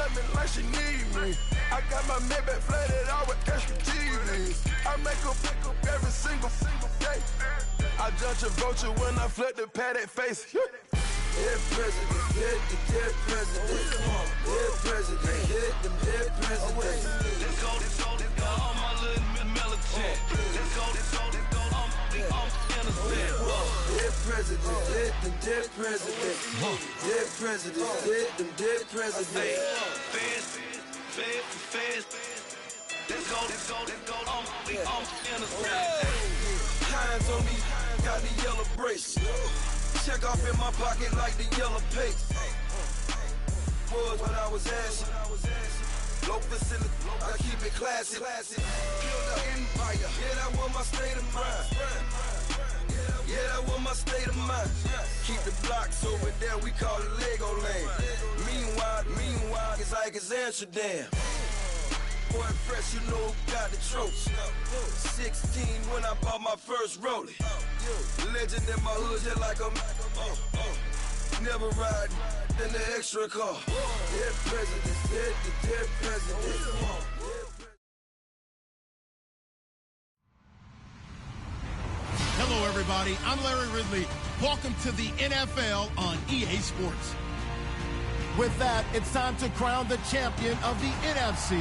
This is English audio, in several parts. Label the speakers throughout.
Speaker 1: love me like she need me. I got my Maybach flooded out with extra TVs. I make her pick up every single day. I judge a vulture when I flip the paddock face. Dead president, hit the dead president. Dead president, hit them dead presidents. Let's go, all my little militant. Let's go, I'm innocent. Dead president, hit them dead presidents. Dead president, hit them dead presidents. Fast. Let's go, I'm innocent. Hands on me, got the yellow brace. Check off in my pocket like the yellow paste. Was when I was asking. Low facility, I keep it classy. Build an empire, yeah, that was my state of mind. Yeah, that was my state of mind. Keep the blocks over there, we call it Lego land. Meanwhile, it's like it's Amsterdam. Boy, fresh, you know who got the tropes. 16 when I bought my first rollie. Legend in my hood, just like a never ride in the extra car. Dead presidents, dead presidents.
Speaker 2: Hello, everybody. I'm Larry Ridley. Welcome to the NFL on EA Sports. With that, it's time to crown the champion of the NFC.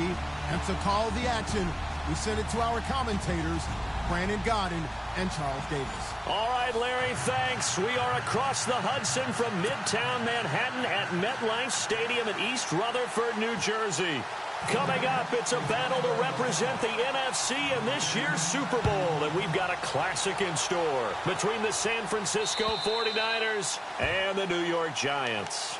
Speaker 2: And to call the action, we send it to our commentators, Brandon Godden and Charles Davis.
Speaker 3: All right, Larry, thanks. We are across the Hudson from Midtown Manhattan at MetLife Stadium in East Rutherford, New Jersey. Coming up, it's a battle to represent the NFC in this year's Super Bowl, and we've got a classic in store between the San Francisco 49ers and the New York Giants.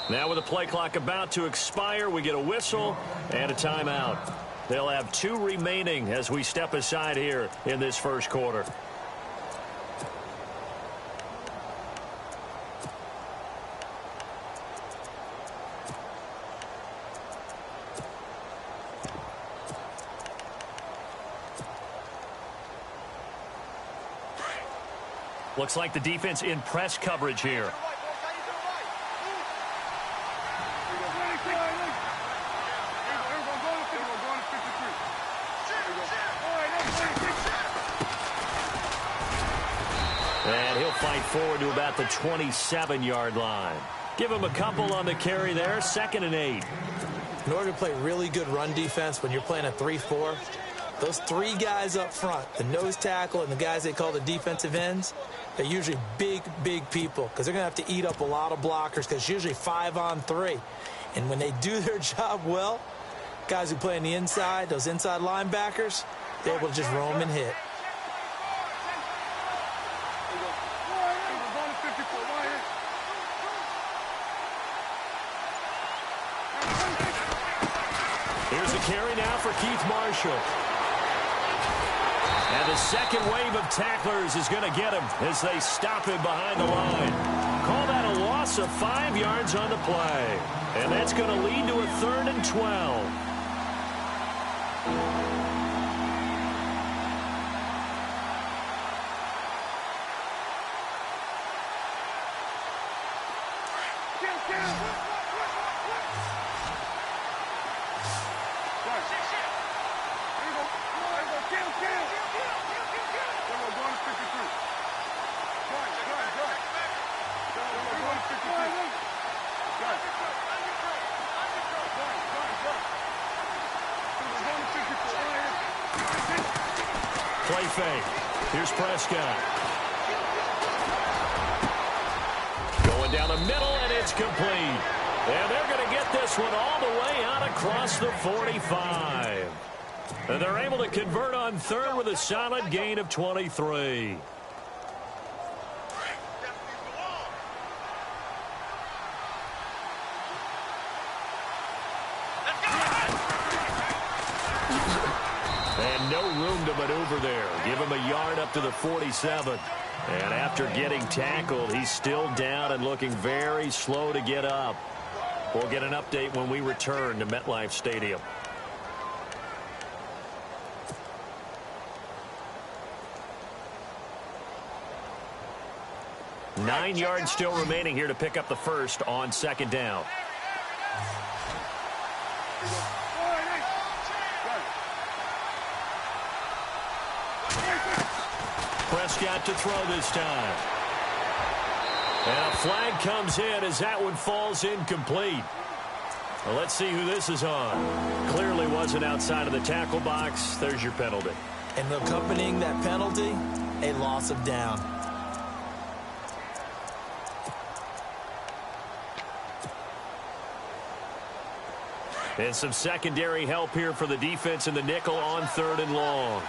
Speaker 3: Now with the play clock about to expire, we get a whistle and a timeout. They'll have 2 remaining as we step aside here in this first quarter. Looks like the defense in press coverage here. And he'll fight forward to about the 27-yard line. Give him a couple on the carry there, 2nd and 8.
Speaker 4: In order to play really good run defense when you're playing a 3-4, those 3 guys up front, the nose tackle and the guys they call the defensive ends, they're usually big people because they're going to have to eat up a lot of blockers because it's usually 5-on-3. And when they do their job well, guys who play on the inside, those inside linebackers, they're able to just roam and hit.
Speaker 3: Here's a carry now for Keith Marshall. And the second wave of tacklers is going to get him as they stop him behind the line. Call that a loss of 5 yards on the play. And that's going to lead to a 3rd and 12. Play fake. Here's Prescott. Going down the middle, and it's complete. And they're going to get this one all the way out across the 45. And they're able to convert on 3rd with a solid gain of 23. room to maneuver there. Give him a yard up to the 47. And after getting tackled, he's still down and looking very slow to get up. We'll get an update when we return to MetLife Stadium. Nine yards still remaining here to pick up the first on second down. Prescott to throw this time. And a flag comes in as that one falls incomplete. Well, let's see who this is on. Clearly wasn't outside of the tackle box. There's your penalty.
Speaker 4: And accompanying that penalty, a loss of down.
Speaker 3: And some secondary help here for the defense in the nickel on 3rd and long.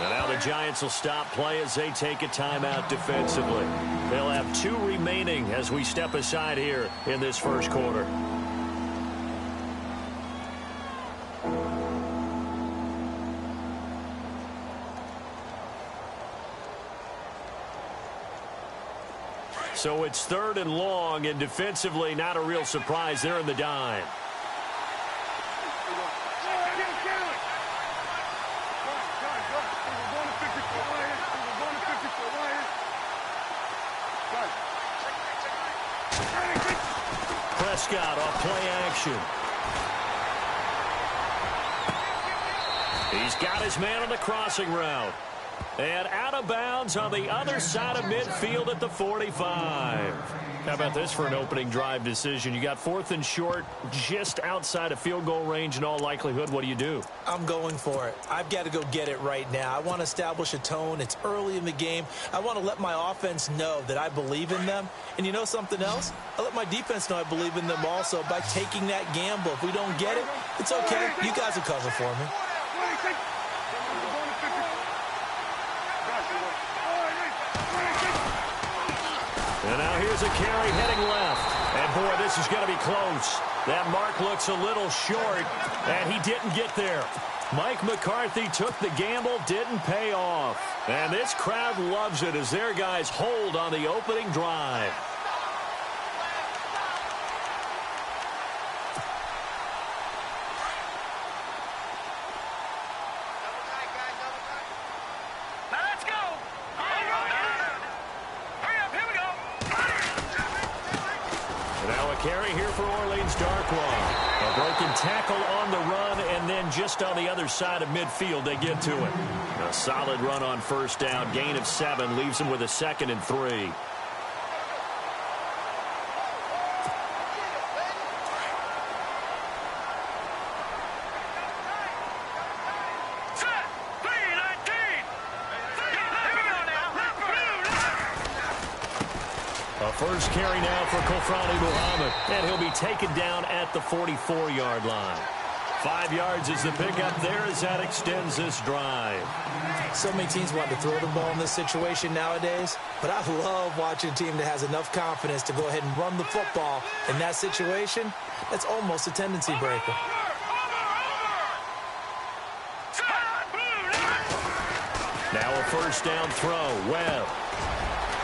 Speaker 3: And now the Giants will stop play as they take a timeout defensively. They'll have 2 remaining as we step aside here in this first quarter. So it's 3rd and long, and defensively not a real surprise. They're in the dime. Prescott off play action. He's got his man on the crossing route. And out of bounds on the other side of midfield at the 45. How about this for an opening drive decision? You got 4th and short, just outside of field goal range in all likelihood. What do you do?
Speaker 4: I'm going for it. I've got to go get it right now. I want to establish a tone. It's early in the game. I want to let my offense know that I believe in them. And you know something else? I let my defense know I believe in them also by taking that gamble. If we don't get it, it's okay. You guys will cover for me.
Speaker 3: And now here's a carry heading left. And, boy, this is going to be close. That mark looks a little short, and he didn't get there. Mike McCarthy took the gamble, didn't pay off. And this crowd loves it as their guys hold on the opening drive. Carry here for Orleans Darkwa. A broken tackle on the run, and then just on the other side of midfield, they get to it. A solid run on first down. Gain of 7 leaves them with a 2nd and 3. First carry now for Kofrani Muhammad, and he'll be taken down at the 44-yard line. 5 yards is the pickup there as that extends this drive.
Speaker 4: So many teams want to throw the ball in this situation nowadays, but I love watching a team that has enough confidence to go ahead and run the football in that situation. That's almost a tendency breaker.
Speaker 3: Now a first down throw. Webb.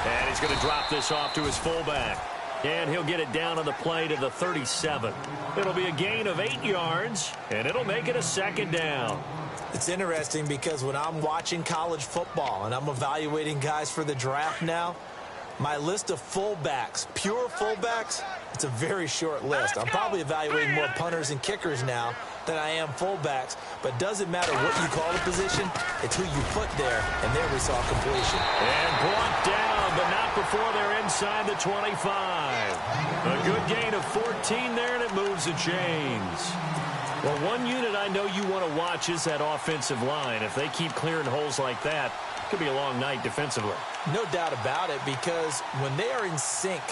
Speaker 3: And he's going to drop this off to his fullback. And he'll get it down on the play to the 37. It'll be a gain of 8 yards, and it'll make it a 2nd down.
Speaker 4: It's interesting because when I'm watching college football and I'm evaluating guys for the draft now, my list of fullbacks, pure fullbacks, it's a very short list. I'm probably evaluating more punters and kickers now than I am fullbacks, but doesn't matter what you call the position, it's who you put there, and there we saw completion.
Speaker 3: And brought down, but not before they're inside the 25. A good gain of 14 there, and it moves the chains. Well, one unit I know you want to watch is that offensive line. If they keep clearing holes like that, it could be a long night defensively.
Speaker 4: No doubt about it, because when they are in sync,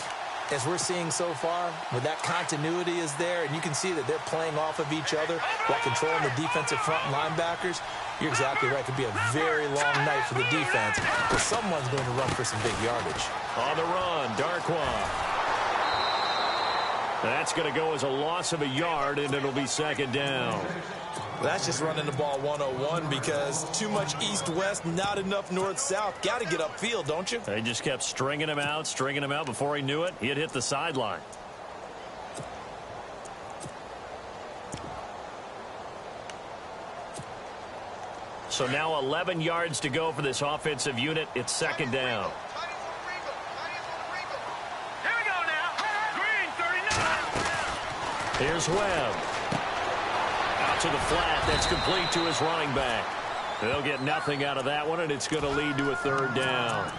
Speaker 4: as we're seeing so far, where that continuity is there, and you can see that they're playing off of each other while controlling the defensive front linebackers, you're exactly right. It could be a very long night for the defense, but someone's going to run for some big yardage.
Speaker 3: On the run, Darkwa. That's going to go as a loss of a yard, and it'll be second down.
Speaker 4: That's just running the ball 101 because too much east-west, not enough north-south. Got to get upfield, don't you?
Speaker 3: They just kept stringing him out. Before he knew it, he had hit the sideline. So now 11 yards to go for this offensive unit. It's second down.
Speaker 5: Here we go now. Green 39.
Speaker 3: Here's Webb. Out to the flat. That's complete to his running back. They'll get nothing out of that one, and it's going to lead to a third down.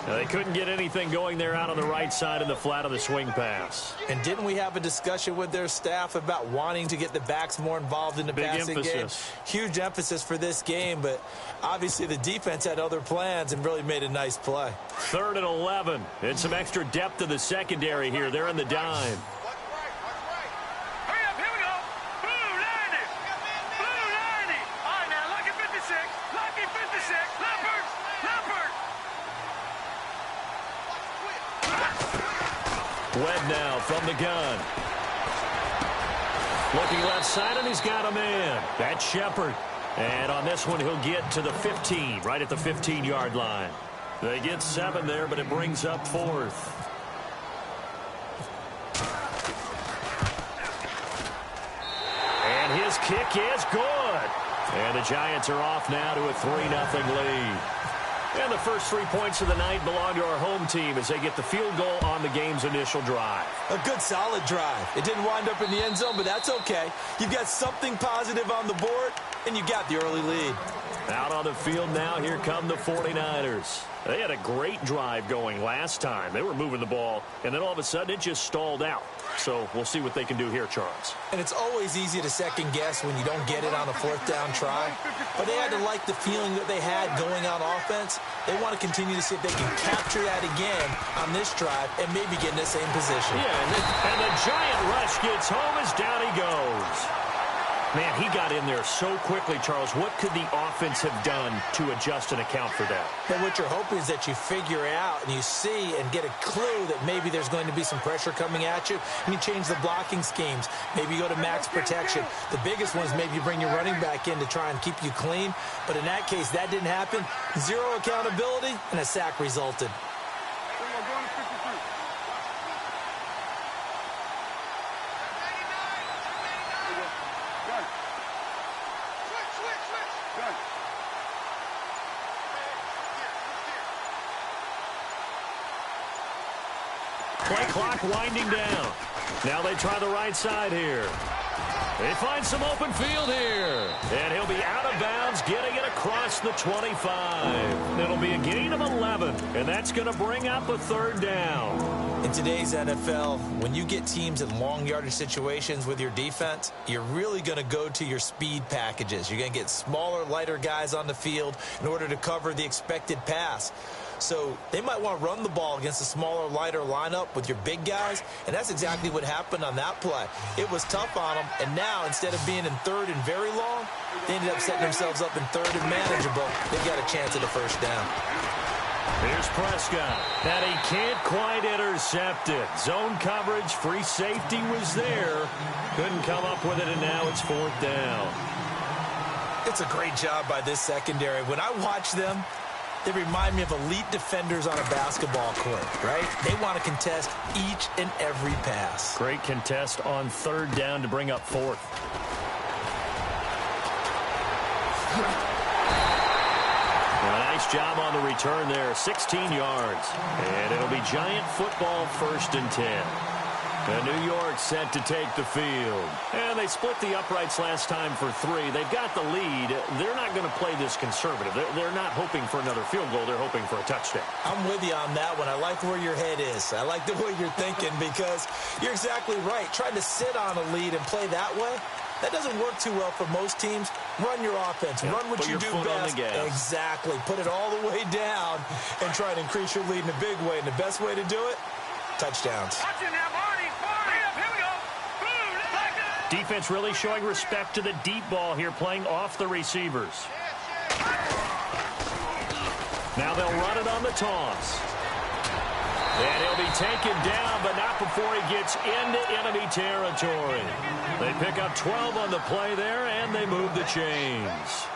Speaker 3: Now, they couldn't get anything going there out on the right side of the flat of the swing pass.
Speaker 4: And didn't we have a discussion with their staff about wanting to get the backs more involved in the passing game? Huge emphasis for this game, but obviously the defense had other plans and really made a nice play.
Speaker 3: 3rd and 11. And some extra depth to the secondary here. They're in the dime. Webb now from the gun. Looking left side, and he's got a man. That's Shepard. And on this one, he'll get to the 15, right at the 15-yard line. They get 7 there, but it brings up 4th. And his kick is good. And the Giants are off now to a 3-0 lead. And the first 3 points of the night belong to our home team as they get the field goal on the game's initial drive.
Speaker 4: A good, solid drive. It didn't wind up in the end zone, but that's okay. You've got something positive on the board, and you got the early lead.
Speaker 3: Out on the field now, here come the 49ers. They had a great drive going last time. They were moving the ball, and then all of a sudden it just stalled out. So we'll see what they can do here, Charles.
Speaker 4: And it's always easy to second guess when you don't get it on a 4th down try. But they had to like the feeling that they had going on offense. They want to continue to see if they can capture that again on this drive and maybe get in the same position.
Speaker 3: Yeah, and the Giant rush gets home as down he goes. Man, he got in there so quickly, Charles. What could the offense have done to adjust and account for that?
Speaker 4: But what you're hoping is that you figure out and you see and get a clue that maybe there's going to be some pressure coming at you, and you change the blocking schemes. Maybe you go to max protection. The biggest one is maybe you bring your running back in to try and keep you clean. But in that case, that didn't happen. 0 accountability, and a sack resulted.
Speaker 3: Play clock winding down. Now they try the right side here. They find some open field here. And he'll be out of bounds, getting it across the 25. It'll be a gain of 11, and that's going to bring up a 3rd down.
Speaker 4: In today's NFL, when you get teams in long yardage situations with your defense, you're really going to go to your speed packages. You're going to get smaller, lighter guys on the field in order to cover the expected pass. So they might want to run the ball against a smaller, lighter lineup with your big guys, and that's exactly what happened on that play. It was tough on them, and now instead of being in 3rd and very long, they ended up setting themselves up in 3rd and manageable. They've got a chance at a 1st down.
Speaker 3: Here's Prescott, and he can't quite intercept it. Zone coverage, free safety was there. Couldn't come up with it, and now it's 4th down.
Speaker 4: It's a great job by this secondary. When I watch them, they remind me of elite defenders on a basketball court, right? They want to contest each and every pass.
Speaker 3: Great contest on 3rd down to bring up 4th. Nice job on the return there, 16 yards. And it'll be Giant football, 1st and 10. And New York set to take the field. And they split the uprights last time for 3. They've got the lead. They're not going to play this conservative. They're not hoping for another field goal. They're hoping for a touchdown.
Speaker 4: I'm with you on that one. I like where your head is. I like the way you're thinking because you're exactly right. Trying to sit on a lead and play that way, that doesn't work too well for most teams. Run your offense.
Speaker 3: Yeah,
Speaker 4: run what you do best. Exactly. Put it all the way down and try to increase your lead in a big way. And the best way to do it, touchdowns.
Speaker 3: Defense really showing respect to the deep ball here, playing off the receivers. Now they'll run it on the toss. And he'll be taken down, but not before he gets into enemy territory. They pick up 12 on the play there, and they move the chains.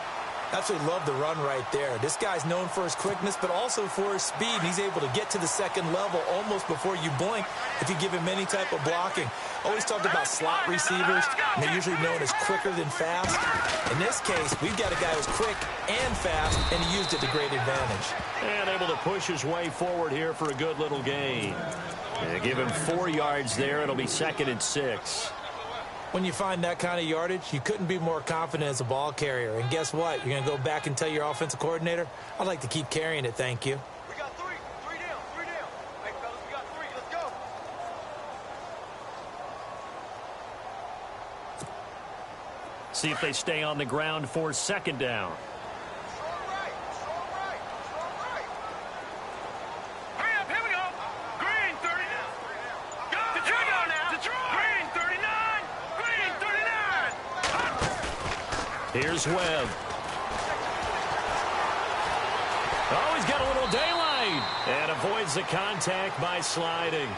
Speaker 4: Absolutely love the run right there. This guy's known for his quickness, but also for his speed. And he's able to get to the second level almost before you blink if you give him any type of blocking. Always talked about slot receivers, and they're usually known as quicker than fast. In this case, we've got a guy who's quick and fast, and he used it to great advantage.
Speaker 3: And able to push his way forward here for a good little gain. And give him 4 yards there. It'll be 2nd and 6.
Speaker 4: When you find that kind of yardage, you couldn't be more confident as a ball carrier. And guess what? You're going to go back and tell your offensive coordinator, I'd like to keep carrying it, thank you.
Speaker 5: We got 3 down. Hey, fellas, we got 3. Let's go.
Speaker 3: See if they stay on the ground for 2nd down.
Speaker 5: Strong right. Hurry up, here we go. Green 30. Go. Detroit go now. Green 39. Green 39.
Speaker 3: Here's Webb. Oh, he's got a little daylight. And avoids the contact by sliding.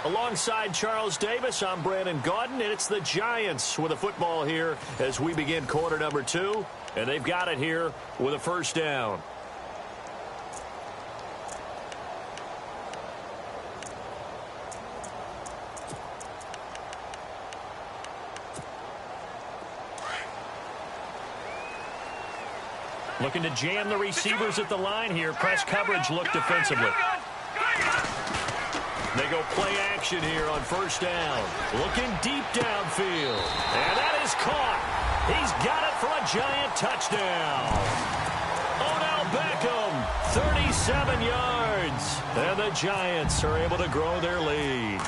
Speaker 3: Alongside Charles Davis, I'm Brandon Gaudin, and it's the Giants with a football here as we begin quarter number 2. And they've got it here with a 1st down. Looking to jam the receivers at the line here. Press coverage look defensively. They go play action here on 1st down. Looking deep downfield. And that is caught. He's got it for a Giant touchdown. Odell Beckham, 37 yards. And the Giants are able to grow their lead.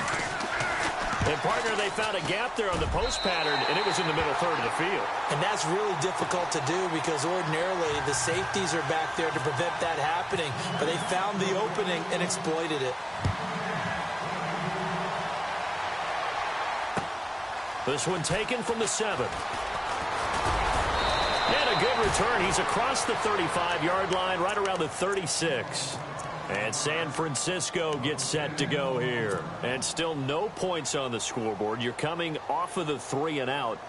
Speaker 3: And, partner, they found a gap there on the post pattern, and it was in the middle third of the field.
Speaker 4: And that's really difficult to do because ordinarily the safeties are back there to prevent that happening. But they found the opening and exploited it.
Speaker 3: This one taken from the 7th. And a good return. He's across the 35-yard line, right around the 36. And San Francisco gets set to go here. And still no points on the scoreboard. You're coming off of the 3 and out.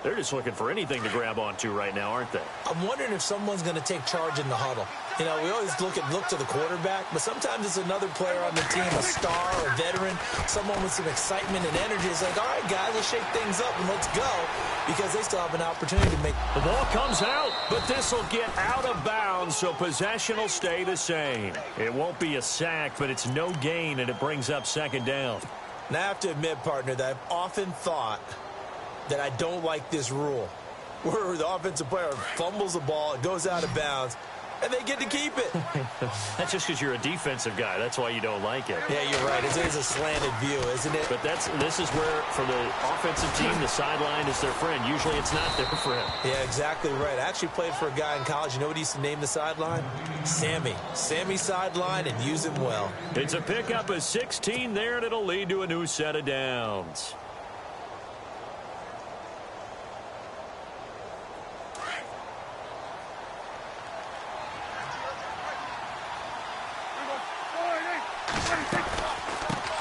Speaker 3: They're just looking for anything to grab onto right now, aren't they?
Speaker 4: I'm wondering if someone's going to take charge in the huddle. You know, we always look to the quarterback, but sometimes it's another player on the team, a star, a veteran, someone with some excitement and energy. It's like, all right, guys, let's shake things up and let's go, because they still have an opportunity to make.
Speaker 3: The ball comes out, but this will get out of bounds, so possession will stay the same. It won't be a sack, but it's no gain, and it brings up 2nd down.
Speaker 4: And I have to admit, partner, that I've often thought that I don't like this rule, where the offensive player fumbles the ball, it goes out of bounds, and they get to keep it.
Speaker 3: That's just because you're a defensive guy. That's why you don't like it.
Speaker 4: Yeah, you're right. It is a slanted view, isn't it?
Speaker 3: But this is where, for the offensive team, the sideline is their friend. Usually it's not their friend.
Speaker 4: Yeah, exactly right. I actually played for a guy in college. You know what he used to name the sideline? Sammy. Sammy sideline, and use him well.
Speaker 3: It's a pickup of 16 there, and it'll lead to a new set of downs.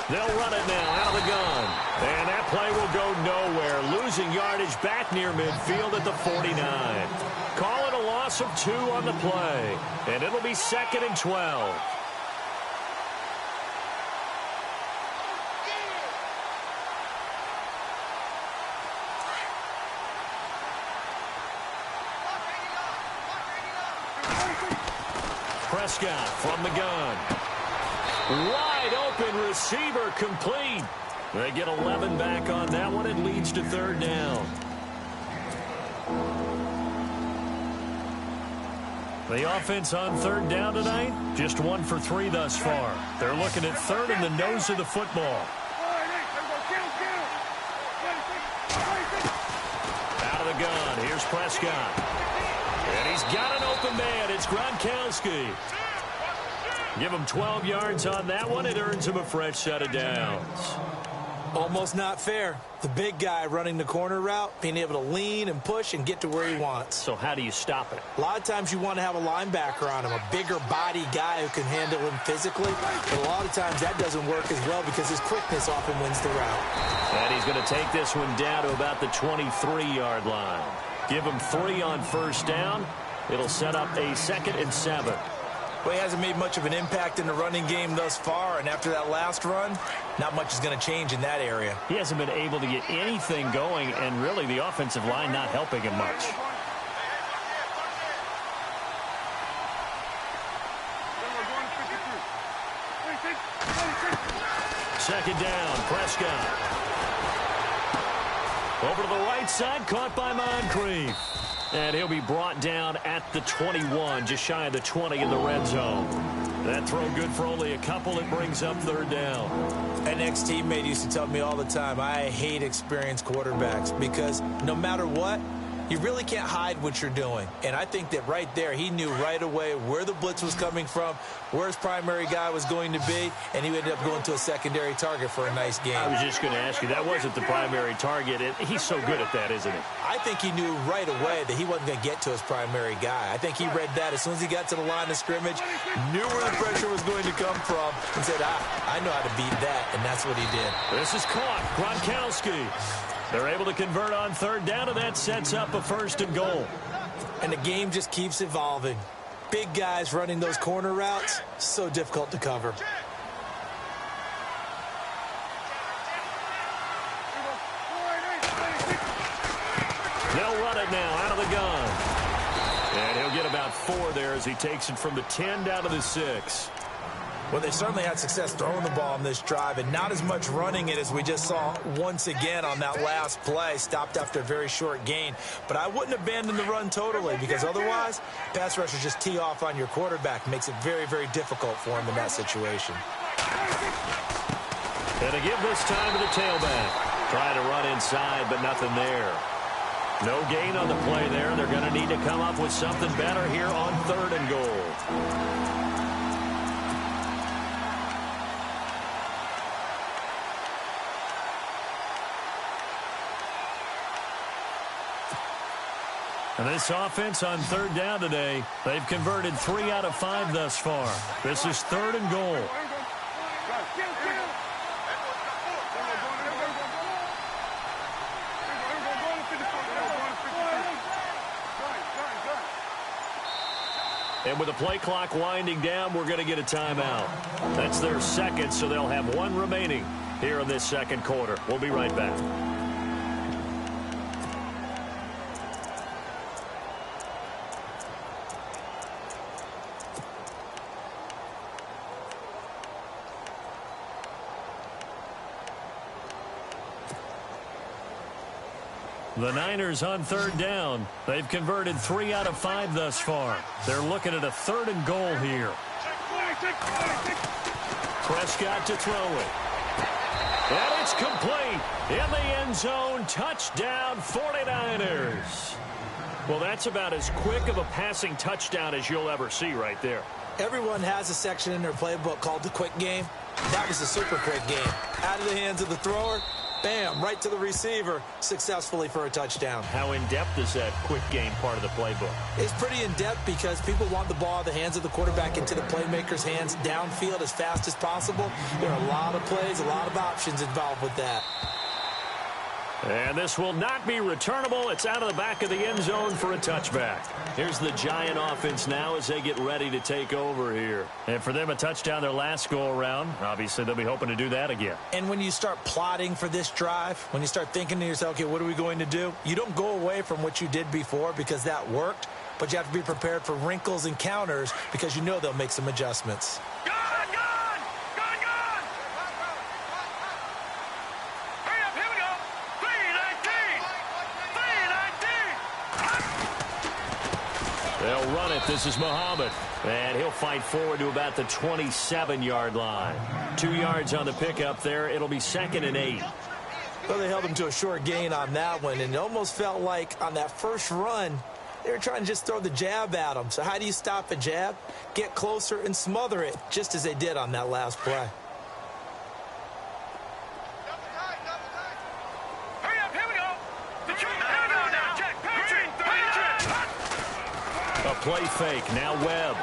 Speaker 3: They'll run it now out of the gun. And that play will go nowhere. Losing yardage back near midfield at the 49. Call it a loss of 2 on the play. And it'll be 2nd and 12. Prescott from the gun. Wide open receiver complete. They get 11 back on that one. It leads to 3rd down. The offense on 3rd down tonight, just 1 for 3 thus far. They're looking at 3rd in the nose of the football. Out of the gun, here's Prescott. And he's got an open man. It's Gronkowski. Give him 12 yards on that one. It earns him a fresh set of downs.
Speaker 4: Almost not fair. The big guy running the corner route, being able to lean and push and get to where he wants.
Speaker 3: So how do you stop it?
Speaker 4: A lot of times you want to have a linebacker on him, a bigger body guy who can handle him physically. But a lot of times that doesn't work as well because his quickness often wins the route.
Speaker 3: And he's going to take this one down to about the 23-yard line. Give him 3 on first down. It'll set up a 2nd and 7.
Speaker 4: Well, he hasn't made much of an impact in the running game thus far, and after that last run, not much is going to change in that area.
Speaker 3: He hasn't been able to get anything going, and really the offensive line not helping him much. Second down, Prescott. Over to the right side, caught by Moncrief. And he'll be brought down at the 21, just shy of the 20 in the red zone. That throw good for only a couple. It brings up 3rd down.
Speaker 4: An ex-teammate used to tell me all the time, I hate experienced quarterbacks because no matter what, you really can't hide what you're doing. And I think that right there, he knew right away where the blitz was coming from, where his primary guy was going to be, and he ended up going to a secondary target for a nice game.
Speaker 3: I was just going to ask you, that wasn't the primary target. He's so good at that, isn't he?
Speaker 4: I think he knew right away that he wasn't going to get to his primary guy. I think he read that as soon as he got to the line of scrimmage, knew where the pressure was going to come from, and said, I know how to beat that, and that's what he did.
Speaker 3: This is caught. Gronkowski. They're able to convert on 3rd down, and that sets up a 1st and goal.
Speaker 4: And the game just keeps evolving. Big guys running those corner routes, so difficult to cover.
Speaker 3: They'll run it now out of the gun. And he'll get about 4 there as he takes it from the 10 down to the 6.
Speaker 4: Well, they certainly had success throwing the ball on this drive and not as much running it as we just saw once again on that last play. Stopped after a very short gain. But I wouldn't abandon the run totally because otherwise, pass rushers just tee off on your quarterback. Makes it very, very difficult for him in that situation.
Speaker 3: And to give this time to the tailback. Trying to run inside, but nothing there. No gain on the play there. They're going to need to come up with something better here on 3rd and goal. And this offense on 3rd down today, they've converted 3 out of 5 thus far. This is 3rd and goal. And with the play clock winding down, we're going to get a timeout. That's their 2nd, so they'll have 1 remaining here in this 2nd quarter. We'll be right back. The Niners on 3rd down. They've converted 3 out of 5 thus far. They're looking at a 3rd and goal here. Prescott to throw it. And it's complete. In the end zone. Touchdown 49ers. Well, that's about as quick of a passing touchdown as you'll ever see right there.
Speaker 4: Everyone has a section in their playbook called the quick game. That was a super quick game. Out of the hands of the thrower. Bam, right to the receiver, successfully for a touchdown.
Speaker 3: How in-depth is that quick game part of the playbook?
Speaker 4: It's pretty in-depth because people want the ball out of the hands of the quarterback into the playmaker's hands downfield as fast as possible. There are a lot of plays, a lot of options involved with that.
Speaker 3: And this will not be returnable. It's out of the back of the end zone for a touchback. Here's the Giant offense now as they get ready to take over here. And for them, a touchdown their last go-around. Obviously, they'll be hoping to do that again.
Speaker 4: And when you start plotting for this drive, when you start thinking to yourself, okay, what are we going to do? You don't go away from what you did before because that worked, but you have to be prepared for wrinkles and counters because you know they'll make some adjustments.
Speaker 3: They'll run it. This is Muhammad. And he'll fight forward to about the 27-yard line. 2 yards on the pickup there. It'll be 2nd and 8.
Speaker 4: Well, they held him to a short gain on that one, and it almost felt like on that first run, they were trying to just throw the jab at him. So how do you stop a jab? Get closer and smother it, just as they did on that last play.
Speaker 3: A play fake, now Webb.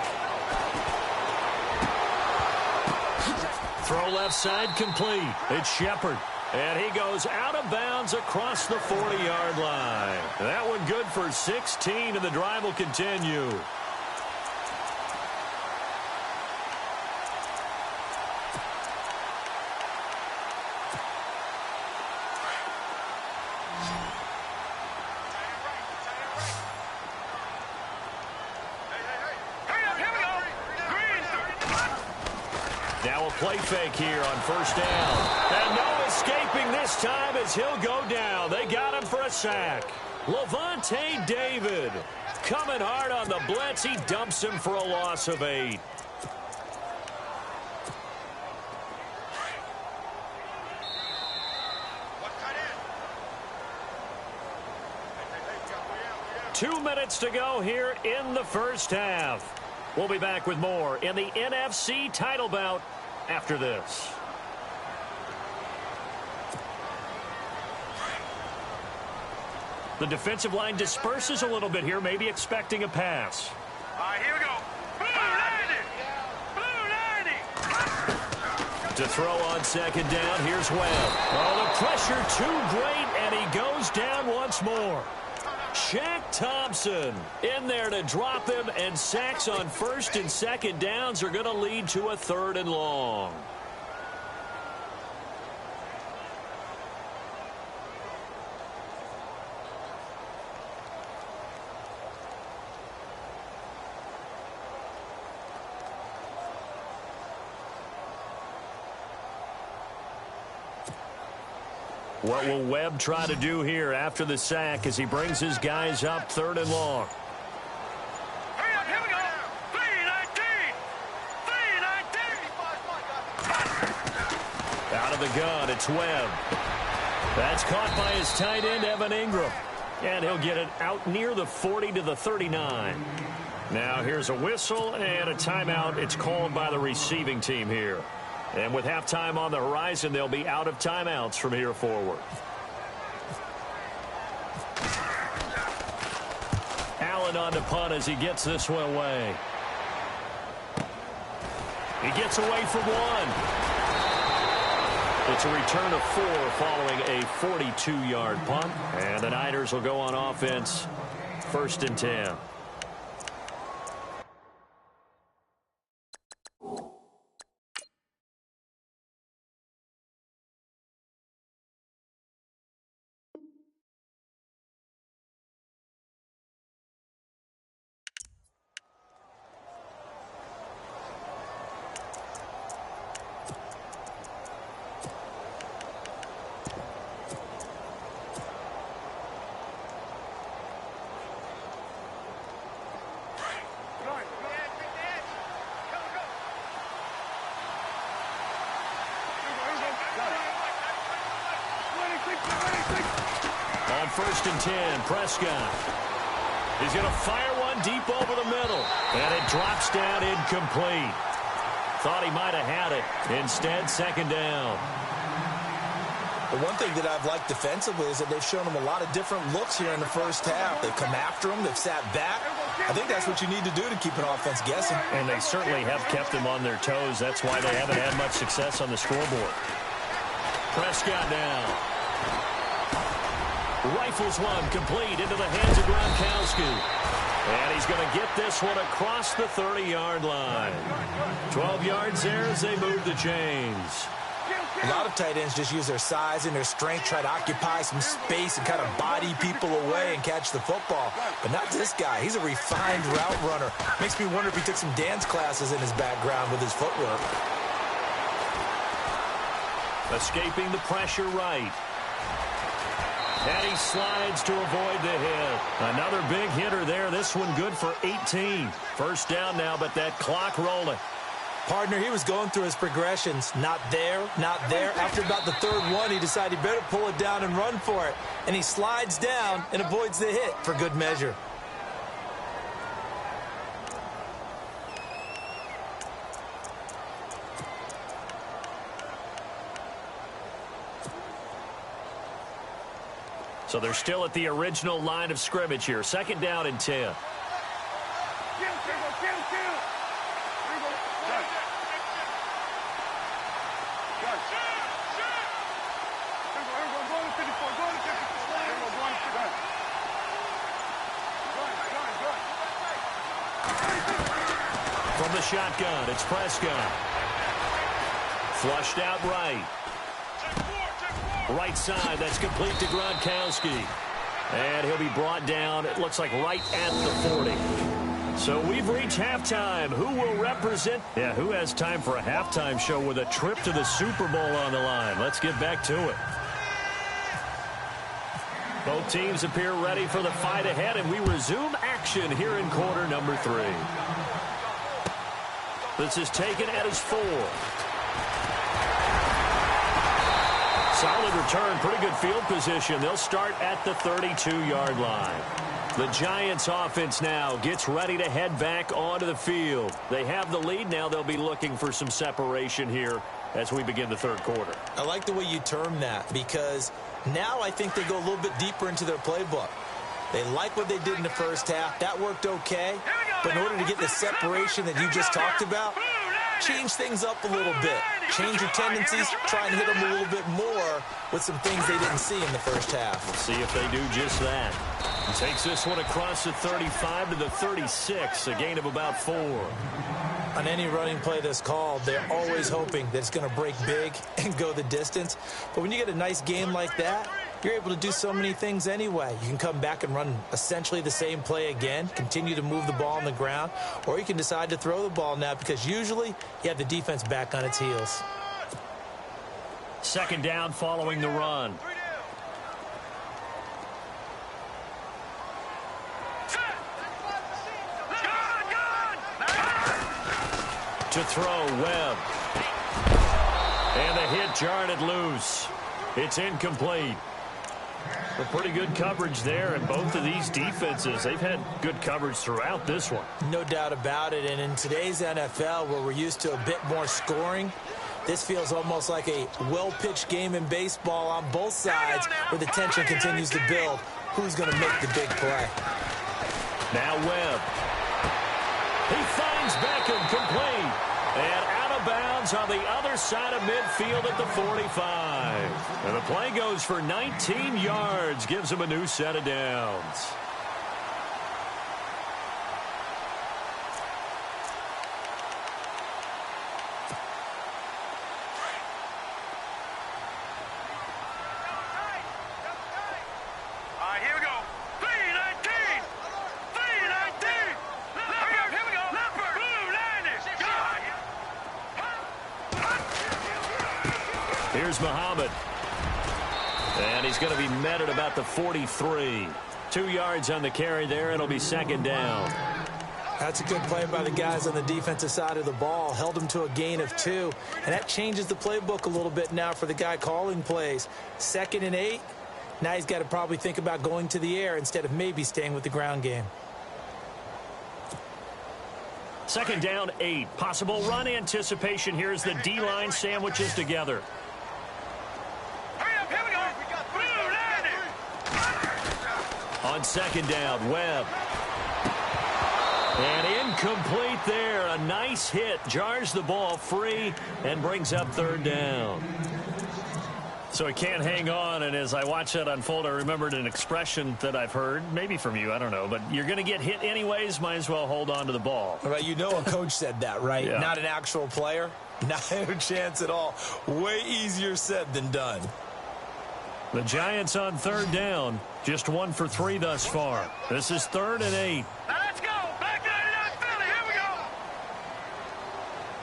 Speaker 3: Throw left side complete. It's Shepard. And he goes out of bounds across the 40-yard line. That one good for 16, and the drive will continue. Now a play fake here on first down. And no escaping this time as he'll go down. They got him for a sack. Levante David coming hard on the blitz. He dumps him for a loss of 8. Two minutes to go here in the first half. We'll be back with more in the NFC title bout after this. The defensive line disperses a little bit here, maybe expecting a pass.
Speaker 5: All right, here we go. Blue 90.
Speaker 3: To throw on second down, here's Webb. Oh, the pressure too great, and he goes down once more. Shaq Thompson in there to drop him, and sacks on first and second downs are going to lead to a 3rd and long. What will Webb try to do here after the sack as he brings his guys up 3rd and long?
Speaker 5: Hurry up, here we go. 3-19.
Speaker 3: Out of the gun, it's Webb. That's caught by his tight end, Evan Ingram. And he'll get it out near the 40 to the 39. Now here's a whistle and a timeout. It's called by the receiving team here. And with halftime on the horizon, they'll be out of timeouts from here forward. Allen on to punt as he gets this one away. He gets away from one. It's a return of 4 following a 42-yard punt. And the Niners will go on offense, 1st and 10. On 1st and 10, Prescott. He's going to fire one deep over the middle. And it drops down incomplete. Thought he might have had it. Instead, 2nd down.
Speaker 4: The one thing that I've liked defensively is that they've shown them a lot of different looks here in the first half. They've come after them. They've sat back. I think that's what you need to do to keep an offense guessing.
Speaker 3: And they certainly have kept them on their toes. That's why they haven't had much success on the scoreboard. Prescott now. Rifles one complete into the hands of Gronkowski. And he's going to get this one across the 30-yard line. 12 yards there as they move the chains.
Speaker 4: A lot of tight ends just use their size and their strength, try to occupy some space and kind of body people away and catch the football. But not this guy. He's a refined route runner. Makes me wonder if he took some dance classes in his background with his footwork.
Speaker 3: Escaping the pressure right. And he slides to avoid the hit. Another big hitter there. This one good for 18. First down now, but that clock rolling.
Speaker 4: Partner, he was going through his progressions. Not there, not there. After about the 3rd one, he decided he better pull it down and run for it. And he slides down and avoids the hit for good measure.
Speaker 3: So they're still at the original line of scrimmage here. Second down and 10. From the shotgun, it's Prescott. Flushed out right. Right side, that's complete to Gronkowski. And he'll be brought down, it looks like right at the 40. So we've reached halftime. Who will represent? Yeah, who has time for a halftime show with a trip to the Super Bowl on the line? Let's get back to it. Both teams appear ready for the fight ahead, and we resume action here in quarter number 3. This is taken at his 4. Solid return, pretty good field position. They'll start at the 32-yard line. The Giants offense now gets ready to head back onto the field. They have the lead now. They'll be looking for some separation here as we begin the third quarter.
Speaker 4: I like the way you term that, because now I think they go a little bit deeper into their playbook. They like what they did in the first half. That worked okay. But in order to get the separation that you just talked about, change things up a little bit. Change your tendencies. Try and hit them a little bit more with some things they didn't see in the first half.
Speaker 3: We'll see if they do just that. He takes this one across the 35 to the 36, a gain of about 4.
Speaker 4: On any running play that's called, they're always hoping that it's going to break big and go the distance. But when you get a nice game like that, you're able to do so many things anyway. You can come back and run essentially the same play again, continue to move the ball on the ground, or you can decide to throw the ball now because usually you have the defense back on its heels.
Speaker 3: Second down following the run. To throw, Webb. And the hit jarred it loose. It's incomplete. Well, pretty good coverage there, and both of these defenses, they've had good coverage throughout this one.
Speaker 4: No doubt about it, and in today's NFL, where we're used to a bit more scoring, this feels almost like a well-pitched game in baseball on both sides, where the tension continues to build. Who's going to make the big play?
Speaker 3: Now Webb. He finds Beckham complete. And out of bounds on the other side of midfield at the 45. And the play goes for 19 yards. Gives him a new set of downs. Here's Muhammad. And he's going to be met at about the 43. 2 yards on the carry there. It'll be second down.
Speaker 4: That's a good play by the guys on the defensive side of the ball. Held them to a gain of 2. And that changes the playbook a little bit now for the guy calling plays. 2nd and 8. Now he's got to probably think about going to the air instead of maybe staying with the ground game.
Speaker 3: Second down, 8. Possible run anticipation here as the D-line sandwiches together. On second down, Webb. And incomplete there. A nice hit. Jars the ball free and brings up third down. So he can't hang on, and as I watch that unfold, I remembered an expression that I've heard, maybe from you, I don't know, but you're going to get hit anyways, might as well hold on to the ball.
Speaker 4: Right, you know a coach said that, right?
Speaker 3: Yeah.
Speaker 4: Not an actual player. Not a chance at all. Way easier said than done.
Speaker 3: The Giants on third down, just 1 for 3 thus far. This is 3rd and 8.
Speaker 5: Now let's go. Back 99 Philly. Here we go.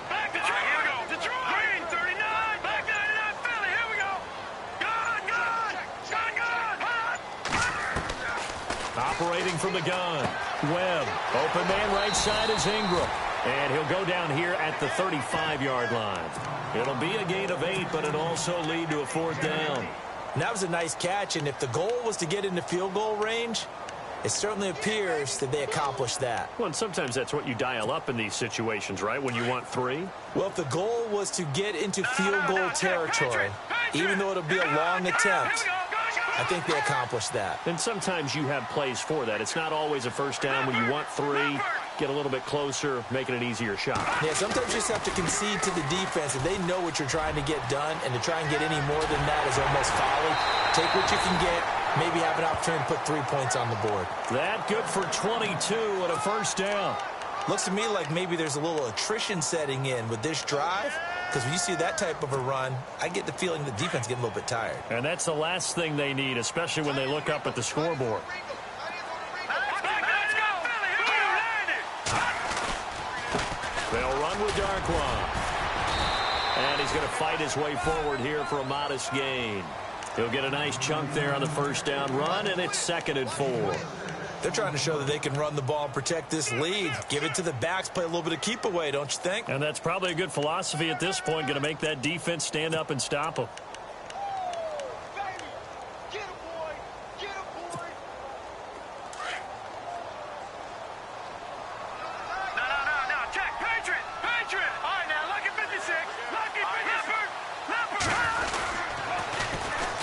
Speaker 5: Back Detroit. Here we go. Detroit. Green 39. Back 99 Philly. Here we go. Gun.
Speaker 3: Operating from the gun. Webb. Open man right side is Ingram. And he'll go down here at the 35-yard line. It'll be a gain of 8, but it'll also lead to a 4th down.
Speaker 4: And that was a nice catch, and if the goal was to get into field goal range, it certainly appears that they accomplished that.
Speaker 3: Well, and sometimes that's what you dial up in these situations, right, when you want 3?
Speaker 4: Well, if the goal was to get into field goal territory, even though it'll be a long attempt, I think they accomplished that.
Speaker 3: And sometimes you have plays for that. It's not always a first down when you want 3. Get a little bit closer, making an easier shot.
Speaker 4: Yeah, sometimes you just have to concede to the defense. If they know what you're trying to get done, and to try and get any more than that is almost folly. Take what you can get, maybe have an opportunity to put 3 points on the board.
Speaker 3: That good for 22 and a first down.
Speaker 4: Looks to me like maybe there's a little attrition setting in with this drive, because when you see that type of a run, I get the feeling the defense getting a little bit tired.
Speaker 3: And that's the last thing they need, especially when they look up at the scoreboard. They'll run with Darkwa. And he's going to fight his way forward here for a modest gain. He'll get a nice chunk there on the first down run, and it's 2nd and 4.
Speaker 4: They're trying to show that they can run the ball and protect this lead. Give it to the backs, play a little bit of keep away, don't you think?
Speaker 3: And that's probably a good philosophy at this point, going to make that defense stand up and stop them.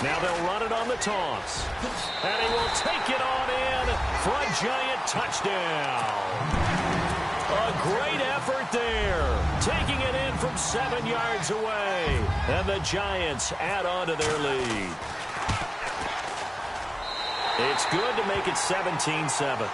Speaker 3: Now they'll run it on the toss. And he will take it on in for a giant touchdown. A great effort there. Taking it in from 7 yards away. And the Giants add on to their lead. It's good to make it 17-7.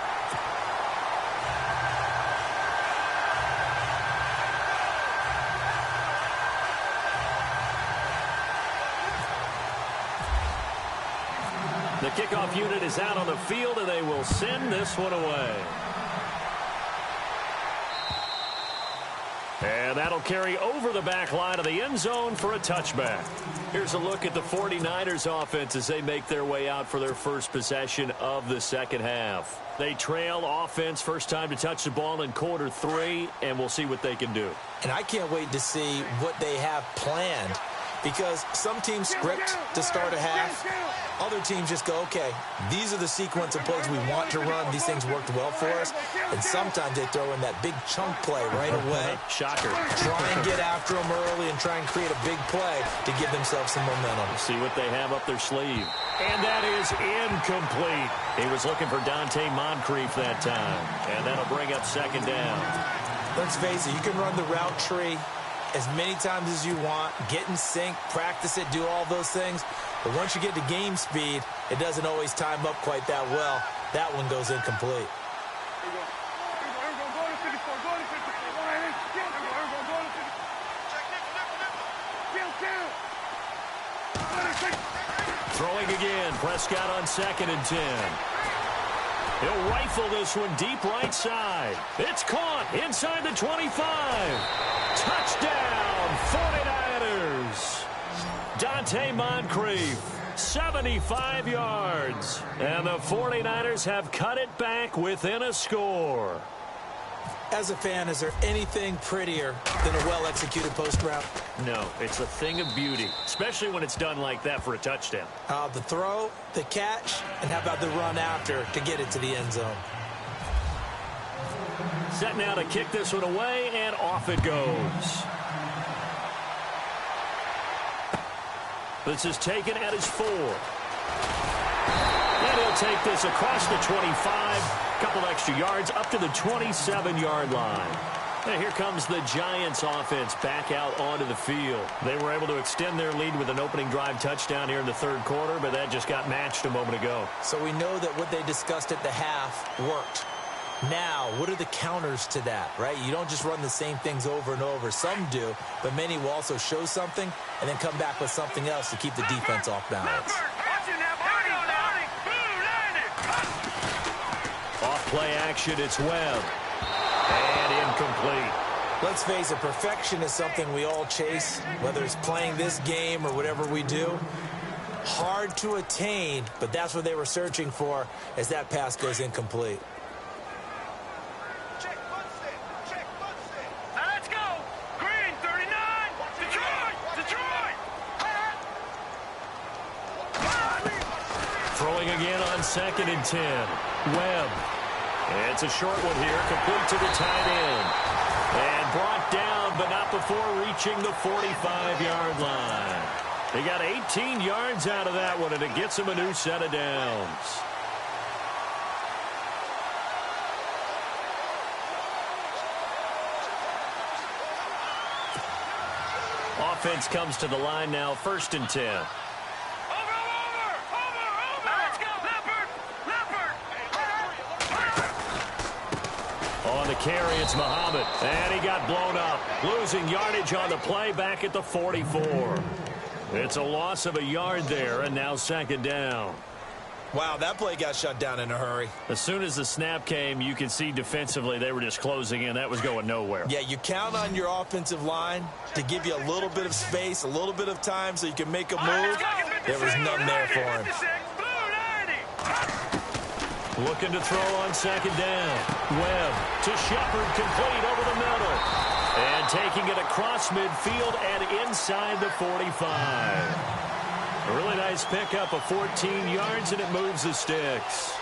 Speaker 3: The kickoff unit is out on the field, and they will send this one away. And that'll carry over the back line of the end zone for a touchback. Here's a look at the 49ers offense as they make their way out for their first possession of the second half. They trail offense first time to touch the ball in quarter 3, and we'll see what they can do.
Speaker 4: And I can't wait to see what they have planned, because some teams script to start a half. Other teams just go, okay, these are the sequence of plays we want to run. These things worked well for us. And sometimes they throw in that big chunk play right away.
Speaker 3: Shocker.
Speaker 4: Try and get after them early and try and create a big play to give themselves some momentum.
Speaker 3: See what they have up their sleeve. And that is incomplete. He was looking for Dante Moncrief that time. And that'll bring up 2nd down.
Speaker 4: Let's face it, you can run the route tree as many times as you want, get in sync, practice it, do all those things. But once you get to game speed, it doesn't always time up quite that well. That one goes incomplete.
Speaker 3: Throwing again, Prescott on 2nd and 10. He'll rifle this one deep right side. It's caught inside the 25. Touchdown, 49ers. Dante Moncrief, 75 yards. And the 49ers have cut it back within a score.
Speaker 4: As a fan, is there anything prettier than a well-executed post route?
Speaker 3: No, it's a thing of beauty, especially when it's done like that for a touchdown.
Speaker 4: The throw, the catch, and how about the run after to get it to the end zone?
Speaker 3: Set now to kick this one away, and off it goes. This is taken at his 4. And he'll take this across the 25. Couple extra yards up to the 27-yard line. And here comes the Giants offense back out onto the field. They were able to extend their lead with an opening drive touchdown here in the 3rd quarter, but that just got matched a moment ago.
Speaker 4: So we know that what they discussed at the half worked. Now, what are the counters to that, right? You don't just run the same things over and over. Some do, but many will also show something and then come back with something else to keep the defense off balance.
Speaker 3: Off play action, it's Webb. And incomplete.
Speaker 4: Let's face it, perfection is something we all chase, whether it's playing this game or whatever we do. Hard to attain, but that's what they were searching for as that pass goes incomplete.
Speaker 3: Throwing again on 2nd and 10. Webb. It's a short one here, complete to the tight end. And brought down, but not before reaching the 45-yard line. He got 18 yards out of that one, and it gets him a new set of downs. Offense comes to the line now, 1st and 10.
Speaker 5: Over! Let's go, Leopard!
Speaker 3: On the carry, it's Muhammad, and he got blown up. Losing yardage on the play back at the 44. It's a loss of a yard there, and now 2nd down.
Speaker 4: Wow, that play got shut down in a hurry.
Speaker 3: As soon as the snap came, you could see defensively they were just closing in. That was going nowhere.
Speaker 4: Yeah, you count on your offensive line to give you a little bit of space, a little bit of time so you can make a move. There was none there for him.
Speaker 3: Looking to throw on 2nd down. Webb to Shepard, complete over the middle. And taking it across midfield and inside the 45. A really nice pickup of 14 yards, and it moves the sticks.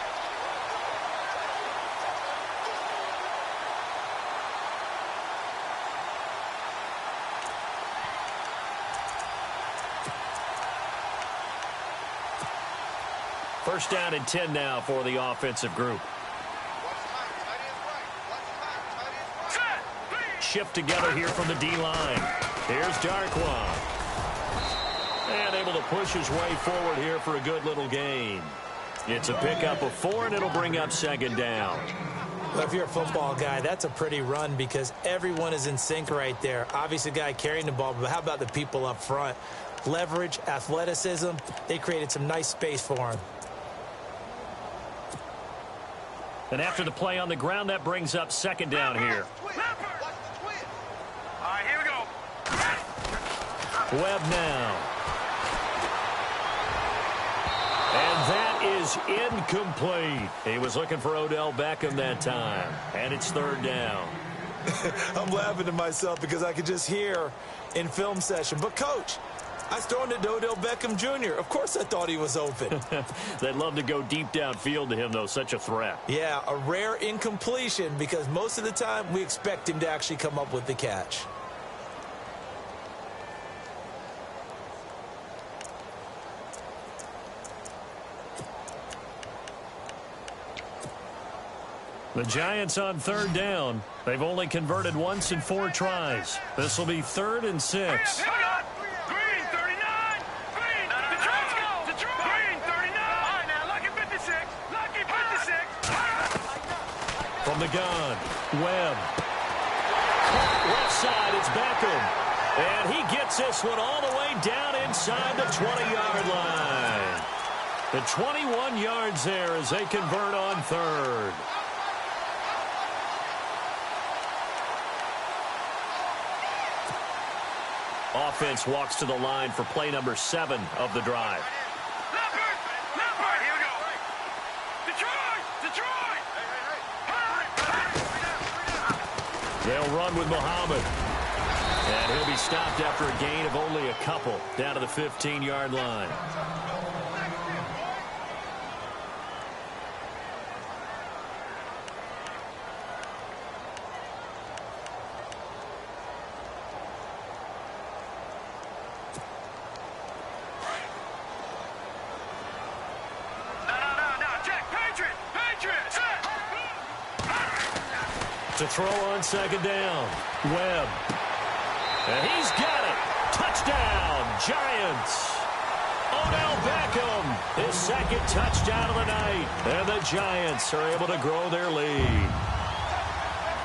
Speaker 3: First down and 10 now for the offensive group. Shift together here from the D-line. Here's Darkwa. And able to push his way forward here for a good little gain. It's a pickup of 4, and it'll bring up 2nd down.
Speaker 4: Well, if you're a football guy, that's a pretty run because everyone is in sync right there. Obviously, the guy carrying the ball, but how about the people up front? Leverage, athleticism, they created some nice space for him.
Speaker 3: And after the play on the ground, that brings up 2nd down here.
Speaker 5: All right, here we go.
Speaker 3: Webb now. And that is incomplete. He was looking for Odell Beckham that time. And it's 3rd down.
Speaker 4: I'm laughing to myself because I could just hear in film session, but coach, I was throwing it to Odell Beckham Jr. Of course I thought he was open.
Speaker 3: They'd love to go deep downfield to him, though. Such a threat.
Speaker 4: Yeah, a rare incompletion because most of the time we expect him to actually come up with the catch.
Speaker 3: The Giants on 3rd down. They've only converted once in 4 tries. This will be 3rd and 6.
Speaker 5: Green 39. Green. Detroit, go. Detroit. Green 39. All right, now lucky 56. Lucky 56.
Speaker 3: From the gun, Webb. Left side, it's Beckham. And he gets this one all the way down inside the 20-yard line. The 21 yards there as they convert on 3rd. Offense walks to the line for play number 7 of the drive.
Speaker 5: Leopard. Here we go. Detroit.
Speaker 3: They'll run with Muhammad. And he'll be stopped after a gain of only a couple down to the 15-yard line. To throw on 2nd down. Webb. And he's got it. Touchdown, Giants. Odell Beckham, his 2nd touchdown of the night. And the Giants are able to grow their lead.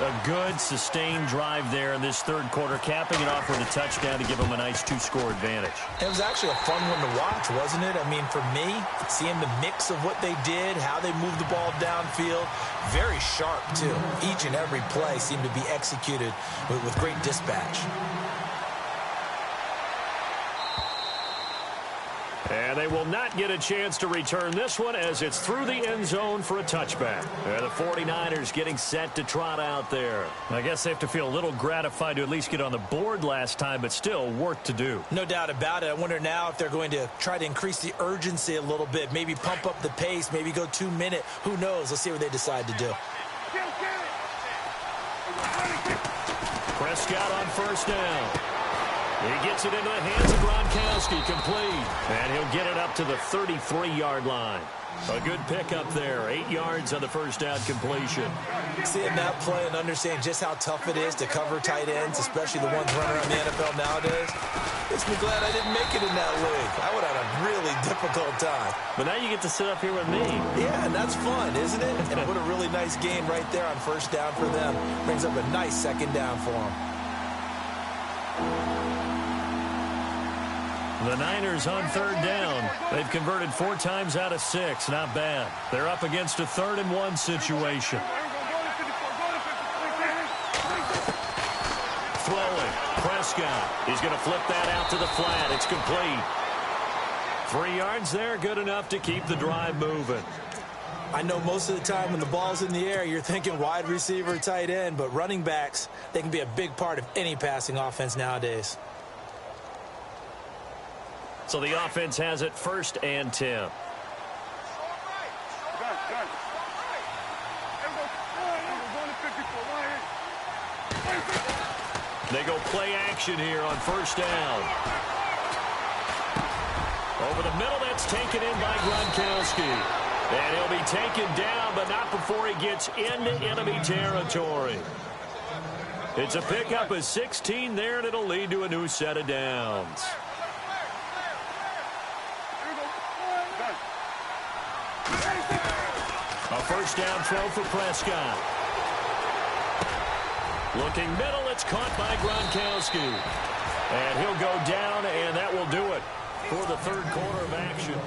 Speaker 3: A good, sustained drive there in this 3rd quarter, capping it off with a touchdown to give them a nice 2-score advantage.
Speaker 4: It was actually a fun one to watch, wasn't it? I mean, for me, seeing the mix of what they did, how they moved the ball downfield, very sharp, too. Each and every play seemed to be executed with great dispatch.
Speaker 3: And they will not get a chance to return this one as it's through the end zone for a touchback. And the 49ers getting set to trot out there. I guess they have to feel a little gratified to at least get on the board last time, but still work to do.
Speaker 4: No doubt about it. I wonder now if they're going to try to increase the urgency a little bit, maybe pump up the pace, maybe go 2-minute. Who knows? Let's see what they decide to do.
Speaker 3: Prescott on 1st down. He gets it into the hands of Gronkowski, complete. And he'll get it up to the 33-yard line. A good pickup there, 8 yards on the first down completion.
Speaker 4: Seeing that play and understanding just how tough it is to cover tight ends, especially the ones running around the NFL nowadays, makes me glad I didn't make it in that league. I would have had a really difficult time.
Speaker 3: But now you get to sit up here with me.
Speaker 4: Yeah, and that's fun, isn't it? And what a really nice game right there on first down for them. Brings up a nice second down for them.
Speaker 3: The Niners on third down. They've converted 4 times out of 6. Not bad. They're up against a 3rd-and-1 situation. Throwing. Prescott. He's going to flip that out to the flat. It's complete. 3 yards there. Good enough to keep the drive moving.
Speaker 4: I know most of the time when the ball's in the air, you're thinking wide receiver, tight end, but running backs, they can be a big part of any passing offense nowadays.
Speaker 3: So the offense has it 1st and 10. They go play action here on first down. Over the middle, that's taken in by Gronkowski. And he'll be taken down, but not before he gets into enemy territory. It's a pickup of 16 there, and it'll lead to a new set of downs. A first down throw for Prescott. Looking middle, it's caught by Gronkowski. And he'll go down, and that will do it for the 3rd quarter of action.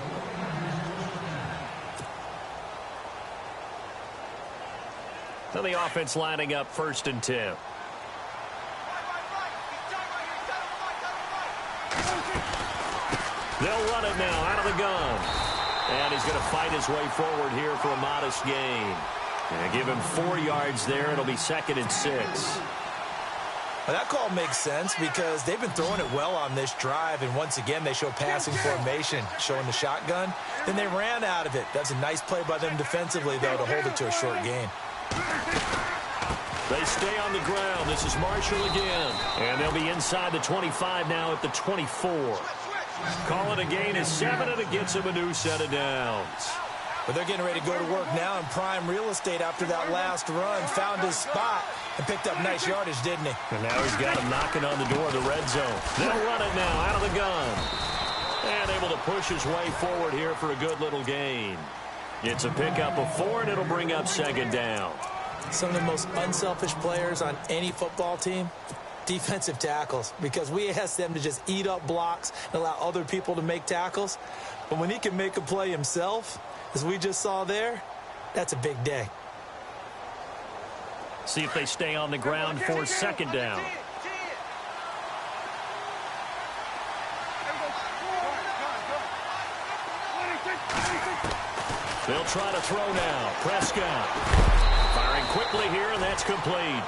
Speaker 3: So the offense lining up 1st and 10. They'll run it now out of the gun. And he's going to fight his way forward here for a modest gain. And give him 4 yards there. It'll be 2nd and 6.
Speaker 4: Well, that call makes sense because they've been throwing it well on this drive, and once again they show passing formation, showing the shotgun. Then they ran out of it. That's a nice play by them defensively, though, to hold it to a short gain.
Speaker 3: They stay on the ground. This is Marshall again. And they'll be inside the 25 now at the 24. Call it a gain of 7, and it gets him a new set of downs.
Speaker 4: But they're getting ready to go to work now in prime real estate after that last run. Found his spot and picked up nice yardage, didn't he?
Speaker 3: And now he's got him knocking on the door of the red zone. They'll run it now out of the gun. And able to push his way forward here for a good little gain. It's a pickup of 4, and it'll bring up 2nd down.
Speaker 4: Some of the most unselfish players on any football team, defensive tackles, because we ask them to just eat up blocks and allow other people to make tackles. But when he can make a play himself, as we just saw there, that's a big day.
Speaker 3: See if they stay on the ground for 2nd down. They'll try to throw now. Prescott firing quickly here, and that's complete.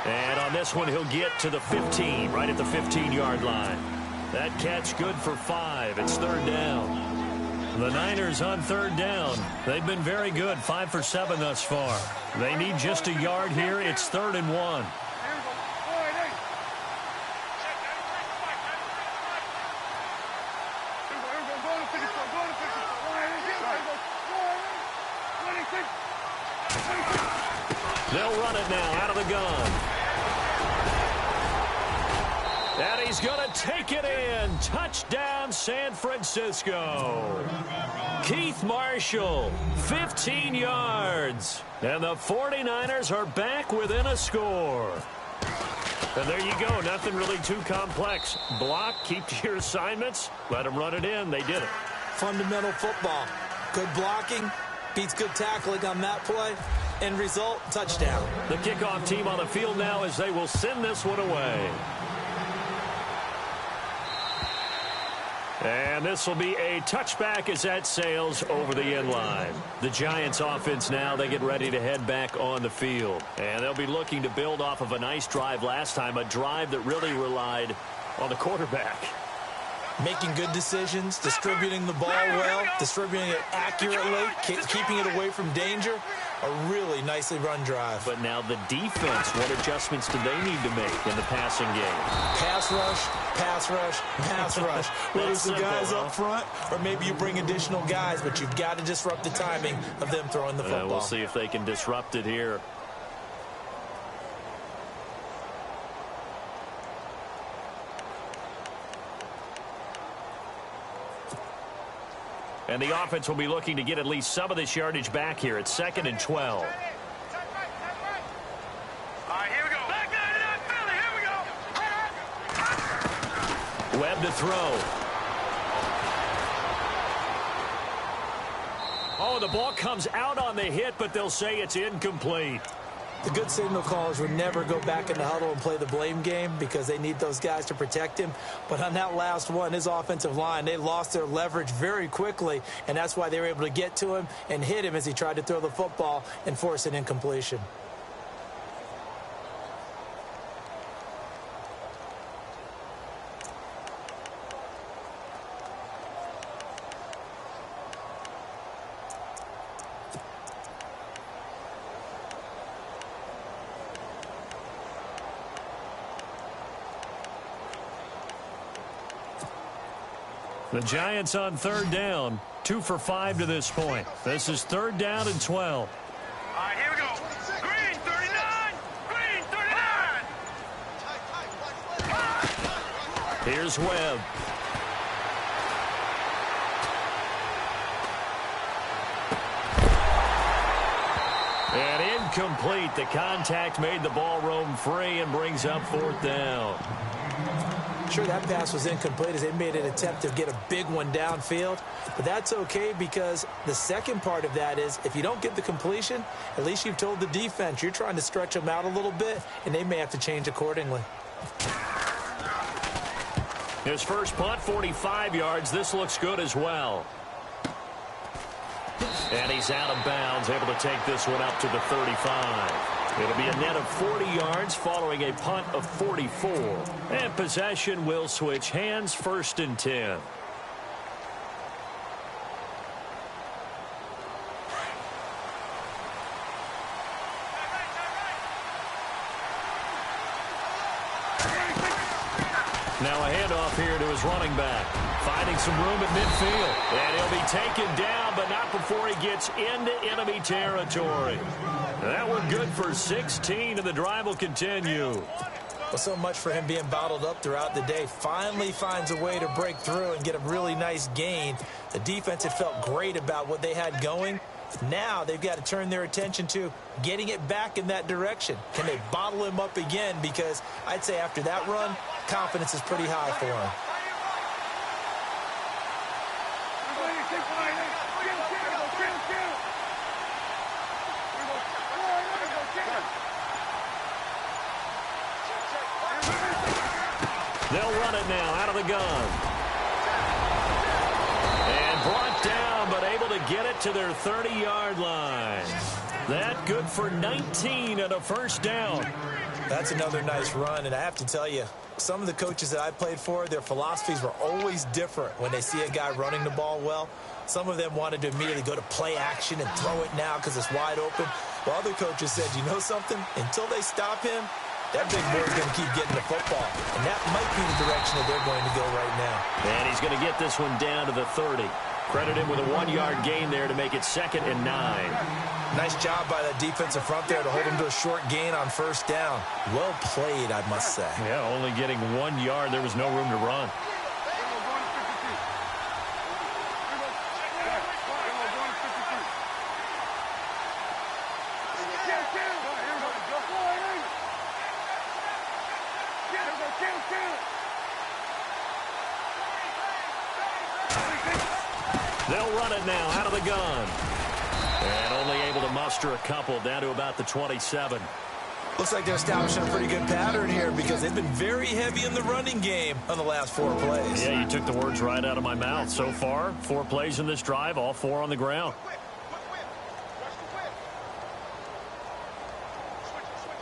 Speaker 3: And on this one, he'll get to the 15, right at the 15-yard line. That catch good for 5. It's 3rd down. The Niners on 3rd down. They've been very good, 5 for 7 thus far. They need just a yard here. It's 3rd and 1. They'll run it now out of the gun. And he's going to take it in. Touchdown, San Francisco. Keith Marshall, 15 yards. And the 49ers are back within a score. And there you go. Nothing really too complex. Block, keep to your assignments, let them run it in. They did it.
Speaker 4: Fundamental football. Good blocking, beats good tackling on that play. End result, touchdown.
Speaker 3: The kickoff team on the field now as they will send this one away. And this will be a touchback as that sails over the end line. The Giants offense now, they get ready to head back on the field. And they'll be looking to build off of a nice drive last time, a drive that really relied on the quarterback.
Speaker 4: Making good decisions, distributing the ball well, distributing it accurately, keeping it away from danger. a really nicely run drive.
Speaker 3: But now the defense, what adjustments do they need to make in the passing game?
Speaker 4: Pass rush, pass rush, pass rush. Whether it's the guys up front or maybe you bring additional guys, but you've got to disrupt the timing of them throwing the football.
Speaker 3: We'll see if they can disrupt it here. And the offense will be looking to get at least some of this yardage back here. It's 2nd and 12.
Speaker 5: All right, here we go. Back there to that Philly. Here we go.
Speaker 3: Webb to throw. Oh, the ball comes out on the hit, but they'll say it's incomplete.
Speaker 4: The good signal callers would never go back in the huddle and play the blame game because they need those guys to protect him. But on that last one, his offensive line, they lost their leverage very quickly, and that's why they were able to get to him and hit him as he tried to throw the football and force an incompletion.
Speaker 3: The Giants on 3rd down, 2 for 5 to this point. This is 3rd down and 12.
Speaker 5: All right, here we go. Green 39. Green 39.
Speaker 3: Here's Webb. And incomplete. The contact made the ball roam free and brings up 4th down.
Speaker 4: Sure, that pass was incomplete as they made an attempt to get a big one downfield. But that's okay because the second part of that is if you don't get the completion, at least you've told the defense you're trying to stretch them out a little bit, and they may have to change accordingly.
Speaker 3: His first punt, 45 yards. This looks good as well. And he's out of bounds, able to take this one up to the 35. It'll be a net of 40 yards following a punt of 44. And possession will switch hands, 1st and 10. Now a handoff here to his running back. Finding some room at midfield. And he'll be taken down, but not before he gets into enemy territory. That one good for 16, and the drive will continue.
Speaker 4: Well, so much for him being bottled up throughout the day. Finally finds a way to break through and get a really nice gain. The defense had felt great about what they had going. Now they've got to turn their attention to getting it back in that direction. Can they bottle him up again? Because I'd say after that run, confidence is pretty high for him.
Speaker 3: They'll run it now out of the gun. And brought down, but able to get it to their 30-yard line. That good for 19 and a 1st down.
Speaker 4: That's another nice run, and I have to tell you, some of the coaches that I played for, their philosophies were always different when they see a guy running the ball well. Some of them wanted to immediately go to play action and throw it now because it's wide open. While other coaches said, you know something? Until they stop him, that big boy's going to keep getting the football. And that might be the direction that they're going to go right now.
Speaker 3: And he's going to get this one down to the 30. Credit him with a 1-yard gain there to make it 2nd and 9.
Speaker 4: Nice job by that defensive front there to hold him to a short gain on 1st down. Well played, I must say.
Speaker 3: Yeah, only getting 1 yard. There was no room to run. They'll run it now out of the gun. And only able to muster a couple down to about the 27.
Speaker 4: Looks like they're establishing a pretty good pattern here because they've been very heavy in the running game on the last 4 plays.
Speaker 3: Yeah, you took the words right out of my mouth. So far, 4 plays in this drive, all 4 on the ground.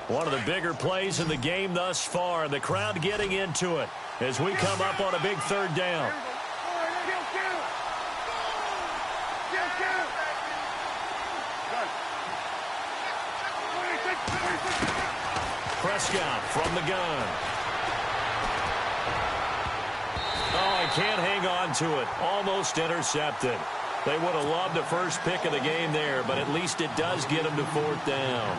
Speaker 3: One of the bigger plays in the game thus far. The crowd getting into it as we come up on a big 3rd down. Prescott from the gun. Oh, he can't hang on to it. Almost intercepted. They would have loved the first pick of the game there, but at least it does get them to 4th down.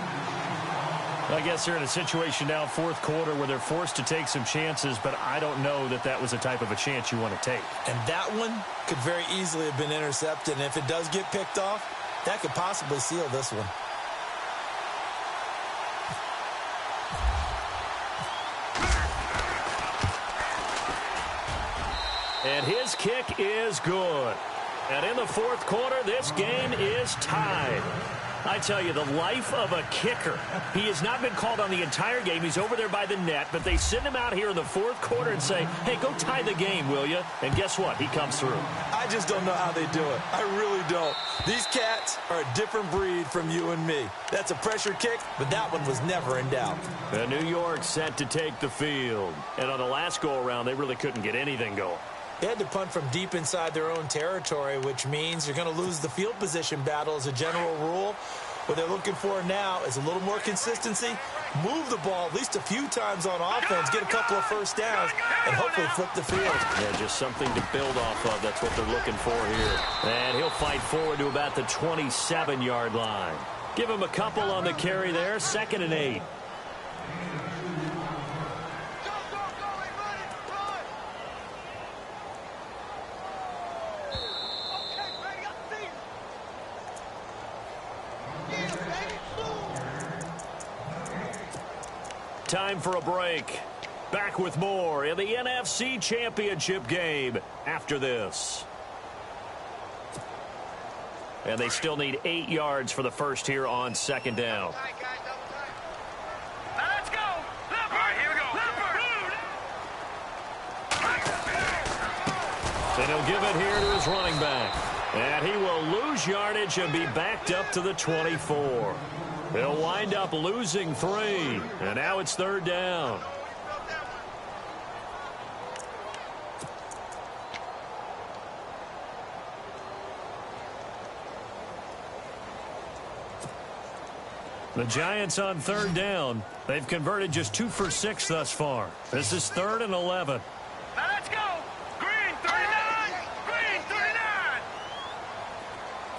Speaker 6: I guess they're in a situation now, 4th quarter, where they're forced to take some chances, but I don't know that that was the type of a chance you want to take.
Speaker 4: And that one could very easily have been intercepted, and if it does get picked off, that could possibly seal this one.
Speaker 3: And his kick is good. And in the 4th quarter, this game is tied. I tell you, the life of a kicker. He has not been called on the entire game. He's over there by the net, but they send him out here in the 4th quarter and say, hey, go tie the game, will you? And guess what? He comes through.
Speaker 4: I just don't know how they do it. I really don't. These cats are a different breed from you and me. That's a pressure kick, but that one was never in doubt.
Speaker 3: And New York set to take the field. And on the last go-around, they really couldn't get anything going.
Speaker 4: They had to punt from deep inside their own territory, which means you're going to lose the field position battle as a general rule. What they're looking for now is a little more consistency, move the ball at least a few times on offense, get a couple of first downs, and hopefully flip the field.
Speaker 3: Yeah, just something to build off of. That's what they're looking for here. And he'll fight forward to about the 27-yard line. Give him a couple on the carry there, 2nd and 8. Time for a break. Back with more in the NFC Championship game after this. And they still need 8 yards for the first here on 2nd down.
Speaker 5: Let's go. All right, here we go.
Speaker 3: And he'll give it here to his running back. And he will lose yardage and be backed up to the 24. He'll wind up losing 3. And now it's 3rd down. The Giants on 3rd down. They've converted just 2 for 6 thus far. This is 3rd and 11.
Speaker 5: Let's go. Green 39. Green 39.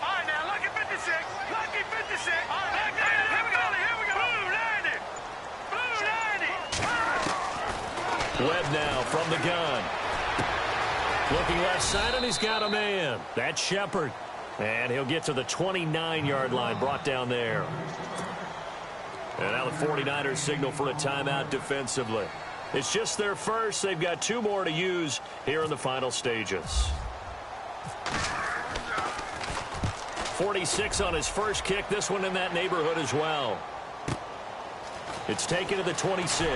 Speaker 5: All right, now, lucky 56. Lucky 56. All right, here we go. Here we go. Blue 90. Blue 90.
Speaker 3: Webb now from the gun. Looking left side, and he's got a man. That's Shepard. And he'll get to the 29-yard line, brought down there. And now the 49ers signal for a timeout defensively. It's just their first. They've got 2 more to use here in the final stages. 46 on his first kick. This one in that neighborhood as well. It's taken to the 26.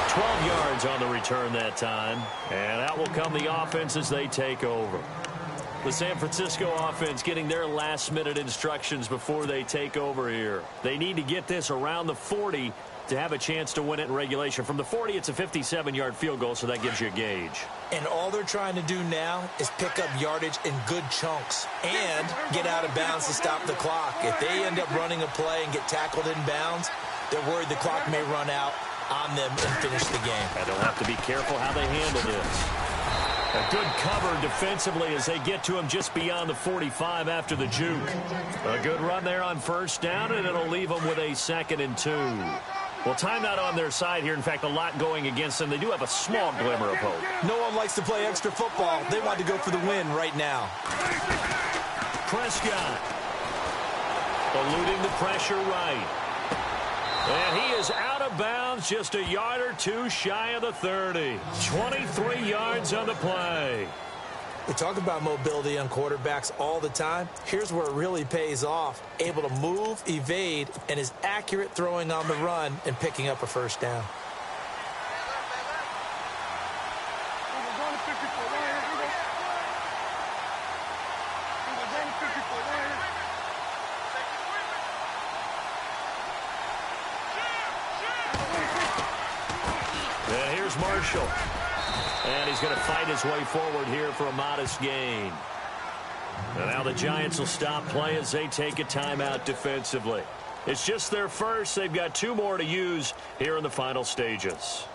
Speaker 3: 12 yards on the return that time. And out will come the offense as they take over. The San Francisco offense getting their last-minute instructions before they take over here. They need to get this around the 40 to have a chance to win it in regulation. From the 40, it's a 57-yard field goal, so that gives you a gauge.
Speaker 4: And all they're trying to do now is pick up yardage in good chunks and get out of bounds to stop the clock. If they end up running a play and get tackled in bounds, they're worried the clock may run out on them and finish the game.
Speaker 3: And they'll have to be careful how they handle this. A good cover defensively as they get to him just beyond the 45 after the juke. A good run there on first down, and it'll leave them with a 2nd and 2. Well, timeout on their side here. In fact, a lot going against them. They do have a small glimmer of hope.
Speaker 4: No one likes to play extra football. They want to go for the win right now.
Speaker 3: Prescott eluding the pressure right. And he is out of bounds, just a yard or 2 shy of the 30. 23 yards on the play.
Speaker 4: We talk about mobility on quarterbacks all the time. Here's where it really pays off. Able to move, evade, and is accurate throwing on the run and picking up a first down.
Speaker 3: Marshall. And he's going to fight his way forward here for a modest gain. And now the Giants will stop play as they take a timeout defensively. It's just their first. They've got 2 more to use here in the final stages.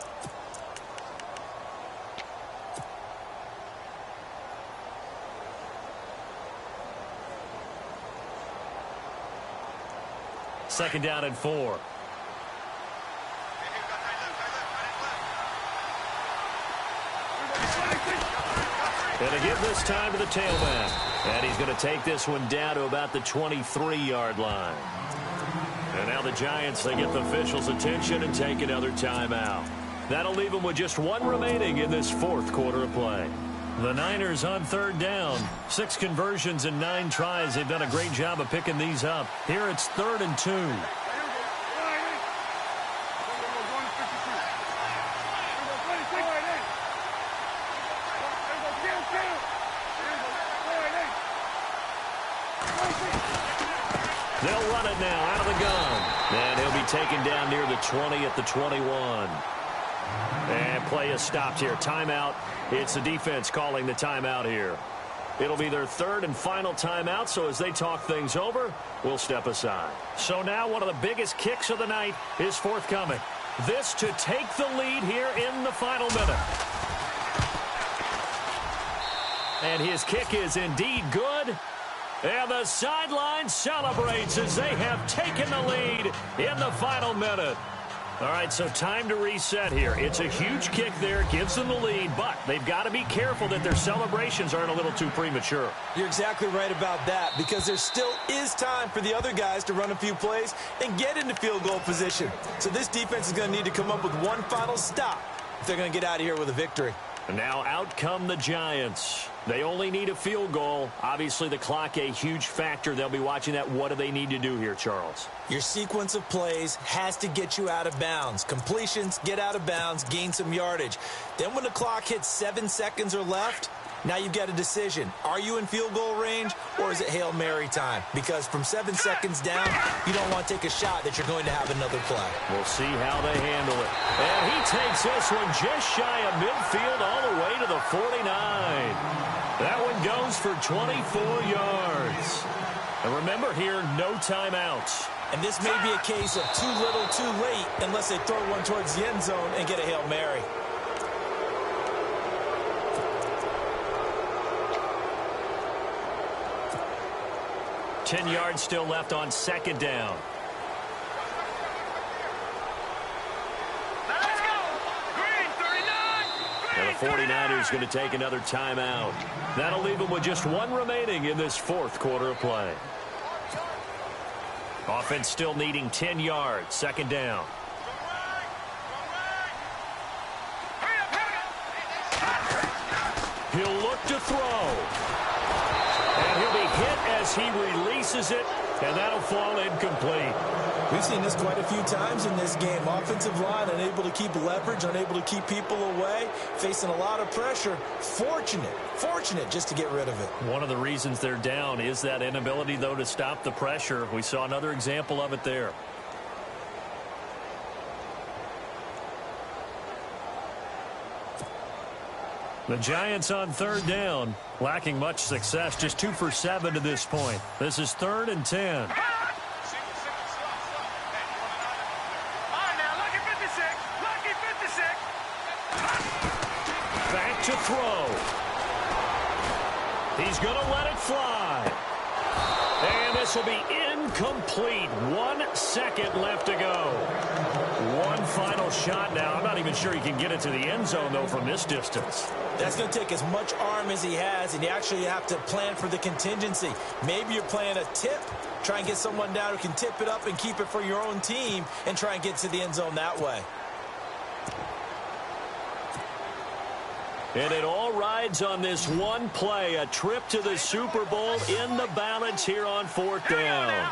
Speaker 3: Second down and 4. And a give this time to the tailback. And he's going to take this one down to about the 23-yard line. And now the Giants, they get the officials' attention and take another timeout. That'll leave them with just 1 remaining in this 4th quarter of play. The Niners on 3rd down. 6 conversions and 9 tries. They've done a great job of picking these up. Here it's 3rd and 2. They'll run it now out of the gun. And he'll be taken down near the 20 at the 21. And play is stopped here. Timeout. It's the defense calling the timeout here. It'll be their 3rd and final timeout, so as they talk things over, we'll step aside. So now one of the biggest kicks of the night is forthcoming. This to take the lead here in the final minute. And his kick is indeed good. And the sideline celebrates as they have taken the lead in the final minute. All right, so time to reset here. It's a huge kick there, gives them the lead, but they've got to be careful that their celebrations aren't a little too premature.
Speaker 4: You're exactly right about that, because there still is time for the other guys to run a few plays and get into field goal position. So this defense is going to need to come up with one final stop if they're going to get out of here with a victory.
Speaker 3: And now out come the Giants. They only need a field goal. Obviously, the clock a huge factor. They'll be watching that. What do they need to do here, Charles?
Speaker 4: Your sequence of plays has to get you out of bounds. Completions, get out of bounds, gain some yardage. Then when the clock hits 7 seconds or left, now you've got a decision. Are you in field goal range, or is it Hail Mary time? Because from 7 seconds down, you don't want to take a shot that you're going to have another play.
Speaker 3: We'll see how they handle it. And he takes this one just shy of midfield all the way to the 49. That one goes for 24 yards. And remember here, no timeouts.
Speaker 4: And this may be a case of too little, too late, unless they throw one towards the end zone and get a Hail Mary.
Speaker 3: Ten yards still left on second down.
Speaker 5: Let's go! Green, 39!
Speaker 3: And the 49ers going to take another timeout. That'll leave them with just 1 remaining in this 4th quarter of play. Offense still needing 10 yards. Second down. He'll look to throw. And he'll be hit as he releases it, and that'll fall incomplete.
Speaker 4: We've seen this quite a few times in this game. Offensive line unable to keep leverage, unable to keep people away, facing a lot of pressure. Fortunate just to get rid of it.
Speaker 3: One of the reasons they're down is that inability, though, to stop the pressure. We saw another example of it there. The Giants on 3rd down, lacking much success, just 2 for 7 to this point. This is 3rd and 10. Back to throw. He's going to let it fly. And this will be incomplete. 1 second left to go. One final shot now. I'm not even sure he can get it to the end zone, though, from this distance.
Speaker 4: That's going to take as much arm as he has, and you actually have to plan for the contingency. Maybe you're playing a tip. Try and get someone down who can tip it up and keep it for your own team and try and get to the end zone that way.
Speaker 3: And it all rides on this one play, a trip to the Super Bowl in the balance here on 4th down.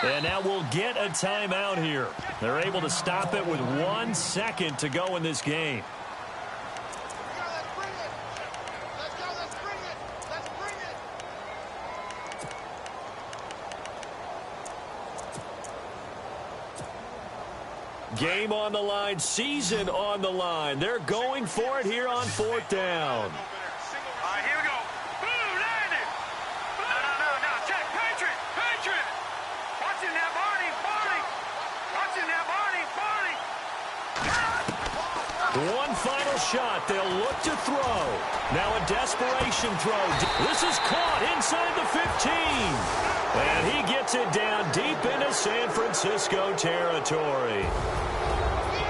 Speaker 3: And now we'll get a timeout here. They're able to stop it with 1 second to go in this game. Game on the line, season on the line. They're going for it here on 4th down.
Speaker 5: All right, here we go. Boom, landed. No. Check. Patriot. Watch it now.
Speaker 3: One final shot. They'll look to throw. Now a desperation throw. This is caught inside the 15. And he gets it down deep into San Francisco territory.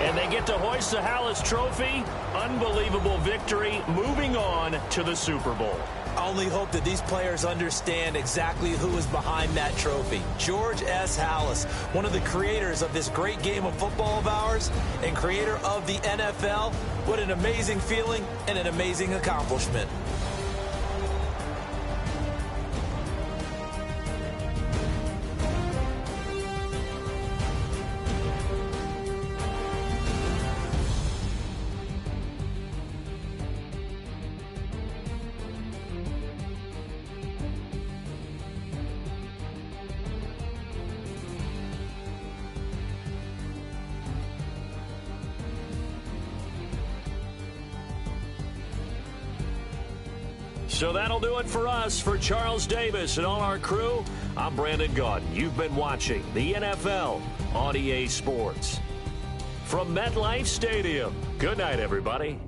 Speaker 3: And they get to hoist the Hallis Trophy. Unbelievable victory. Moving on to the Super Bowl.
Speaker 4: I only hope that these players understand exactly who is behind that trophy. George S. Hallis, one of the creators of this great game of football of ours and creator of the NFL. What an amazing feeling and an amazing accomplishment.
Speaker 3: So that'll do it for us. For Charles Davis and all our crew, I'm Brandon Gaudin. You've been watching the NFL on EA Sports. From MetLife Stadium, good night, everybody.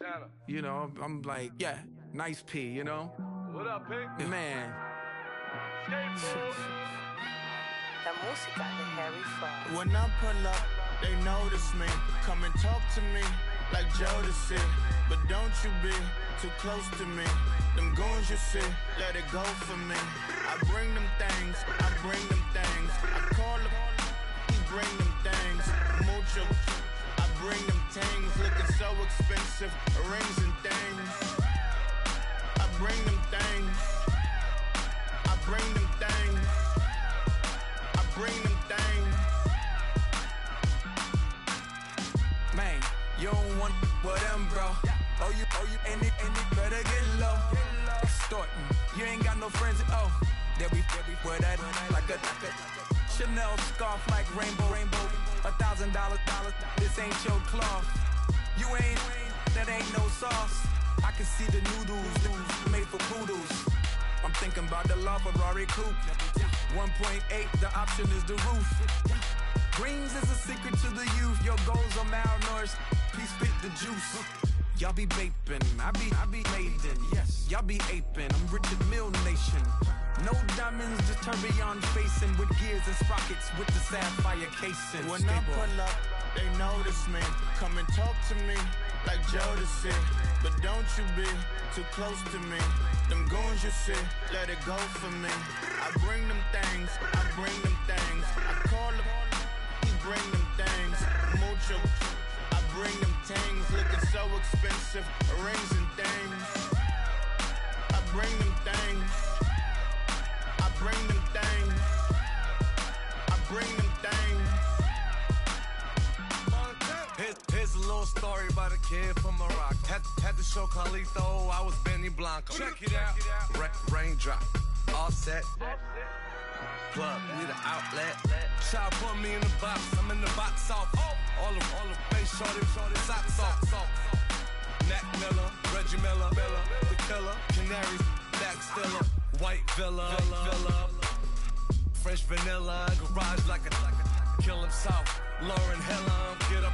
Speaker 1: Montana.
Speaker 7: You know, I'm like, yeah, nice P, you know?
Speaker 1: What up, Pig?
Speaker 7: Man.
Speaker 8: La música de Harry Fraud.
Speaker 7: When I pull up, they notice me. Come and talk to me like Jodeci. But don't you be too close to me. Them goons you see, let it go for me. I bring them things, I bring them things. I call them, he bring them things. Mucho, I bring them things. Looking so expensive, rings and things. I bring them things. I bring them things. I bring them things. Man, you don't want with them, bro. Oh, you, and it better get low. Extorting, you ain't got no friends. Oh, they'll be wear that like a Chanel scarf like rainbow. $1,000, this ain't your cloth. You ain't, that ain't no sauce. I can see the noodles made for poodles. I'm thinking about the La Ferrari coupe. 1.8, the option is the roof. Greens is a secret to the youth. Your goals are malnourished. Please spit the juice. Y'all be vaping, I be laden. Yes, y'all be aping. I'm Richard Mill Nation. No diamonds, just tourbillon facing with gears and sprockets with the sapphire casing. When I pull up, they notice me. Come and talk to me like Jodeci. But don't you be too close to me. Them goons you see, let it go for me. I bring them things, I bring them things. I call them, he bring them things. Mucho, I bring them things. Looking so expensive, rings and things. I bring them things. I bring them things. I bring them things. Here's a little story about a kid from Morocco.
Speaker 9: Had to show Carlito I was Benny Blanco. Check it out. Raindrop, offset. Plug, need an outlet. Child put me in the box, I'm in the box off. All the bass shorty, socks off. Mac Miller, Reggie Miller, the killer, Canaries, back stiller, white villa, French vanilla, garage like a kill himself. Lauren Hiller, get up.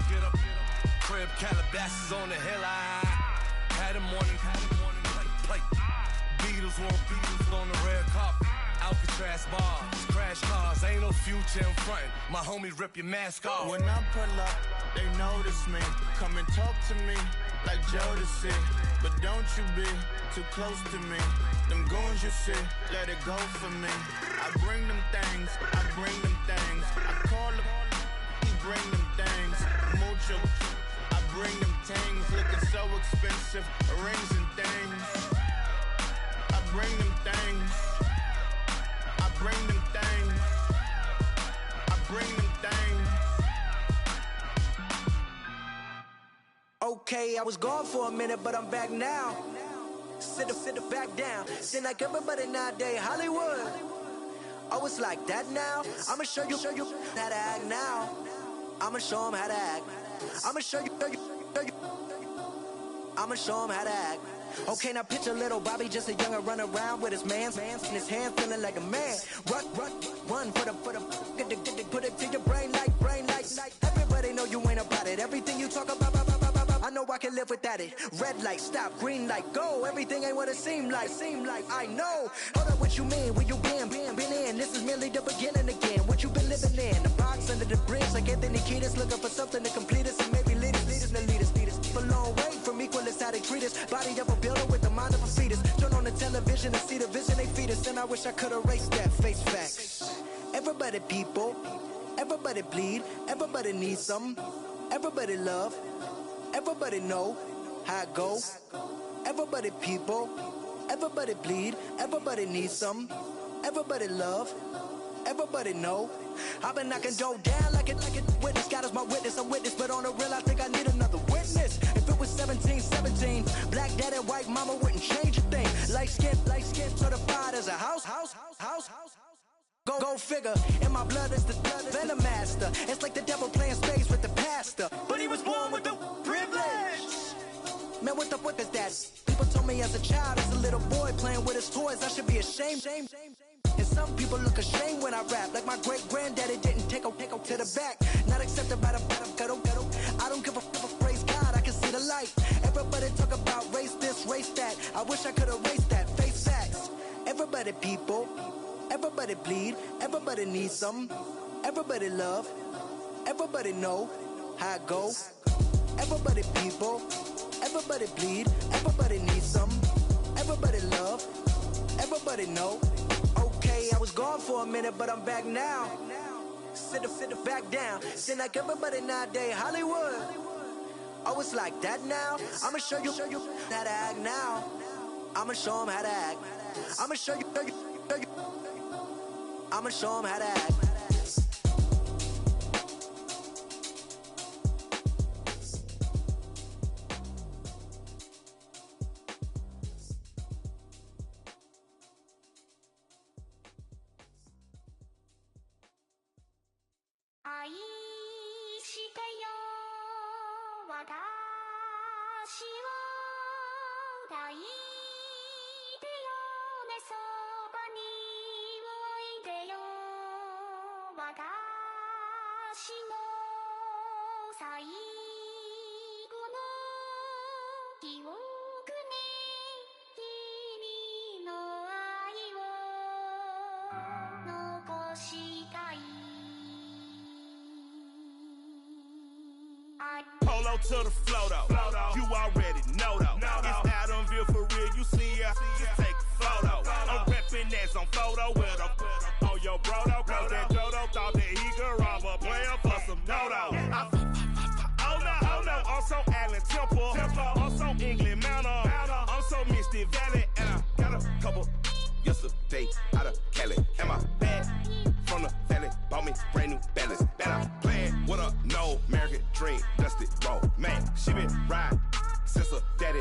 Speaker 9: Crib Calabasas on the hill. I had a morning plate. Beatles on the red carpet. Alcatraz bars, crash cars, ain't no future in front. My homies rip your mask off.
Speaker 10: When I pull up, they notice me. Come and talk to me like Jodeci. But don't you be too close to me. Them goons you see, let it go for me. I bring them things. I call them, he bring them things. Mucho, I bring them things. Looking so expensive, rings and things. I bring them things. Bring them things. I bring them things.
Speaker 11: Okay, I was gone for a minute, but I'm back now. Sit back down. Seem like everybody nowadays Hollywood. Oh, it's like that now. I'ma show you how to act now. I'ma show 'em how to act. I'ma show you. I'ma show 'em how to act. Okay, now picture little Bobby, just a youngin' run around with his man's in his hand, feeling like a man. Run for the put it to your brain like. Everybody know you ain't about it. Everything you talk about, I know I can live without it. Red light, stop, green light, go. Everything ain't what it seem like. I know. Hold up, what you mean? Where you been in? This is merely the beginning again. What you been living in? The box under the bridge, like Anthony Kiedis, looking for something to complete us and maybe lead us. For long way from equal is how they treat us. Body of a builder with the mind of a fetus. Turn on the television and see the vision they feed us. And I wish I could erase that face facts. Everybody people, everybody bleed, everybody needs some. Everybody love, everybody know how it go. Everybody people, everybody bleed, everybody needs some. Everybody love, everybody know. I've been knocking dough down like it witness. God is my witness, I'm witness, but on the real I think I need another witness. If it was 17, black dad and white mama wouldn't change a thing. Light skin certified as a house. Go figure, in my blood is the venom master. It's like the devil playing space with the pastor. But he was born with the privilege. Man, what the fuck is that? People told me as a child, as a little boy playing with his toys, I should be ashamed. And some people look ashamed when I rap, like my great-granddaddy didn't take to the back. Not accepted by the ghetto. I don't give a praise God, I can see the light. Everybody talk about race this, race that. I wish I could erase that, face facts. Everybody people, everybody bleed, everybody needs some. Everybody love, everybody know how it go. Everybody people, everybody bleed, everybody needs some. Everybody love, everybody know. Okay, I was gone for a minute, but I'm back now. Sit back down. Seem like everybody nowadays Hollywood. Oh, it's like that now. I'ma show you how to act now. I'ma show 'em how to act. I'ma show you. I'ma show 'em how to act.
Speaker 12: Polo to the flow though. You already know though. It's Adamville for real. You see ya, just take a photo. I'm reppin' as on photo with a on your bro though. Cause that Dodo thought that he could rob a player for some dodo. Oh no, I'm so Allen Temple. I'm so England Mountain. I'm so Misty Valley. And I got a couple yesterday out of Cali. And my bag from the valley bought me brand new balance. And I'm playing with a no American dream, dusty road. Man, she been riding since her daddy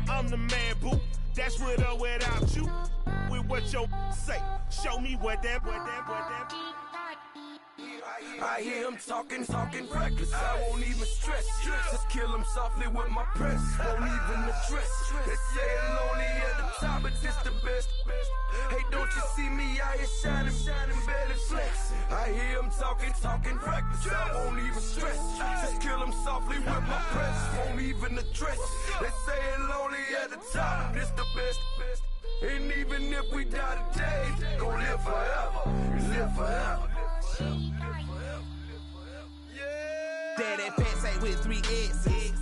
Speaker 12: I'm the man, boo. That's with or without you. With what your say. Show me what that.
Speaker 1: I hear him talking reckless. I won't even stress. Just kill him softly with my press. Won't even address. They say I'm lonely at the top, but this the best. Hey, don't you see me out here shining, belly flex. I hear him talking reckless. I won't even stress. Just kill him softly with my press. Won't even address. They say I'm lonely at the top, this the best. And even if we die today, gon' live forever. Live forever.
Speaker 13: Daddy pants ain't with 3 S's.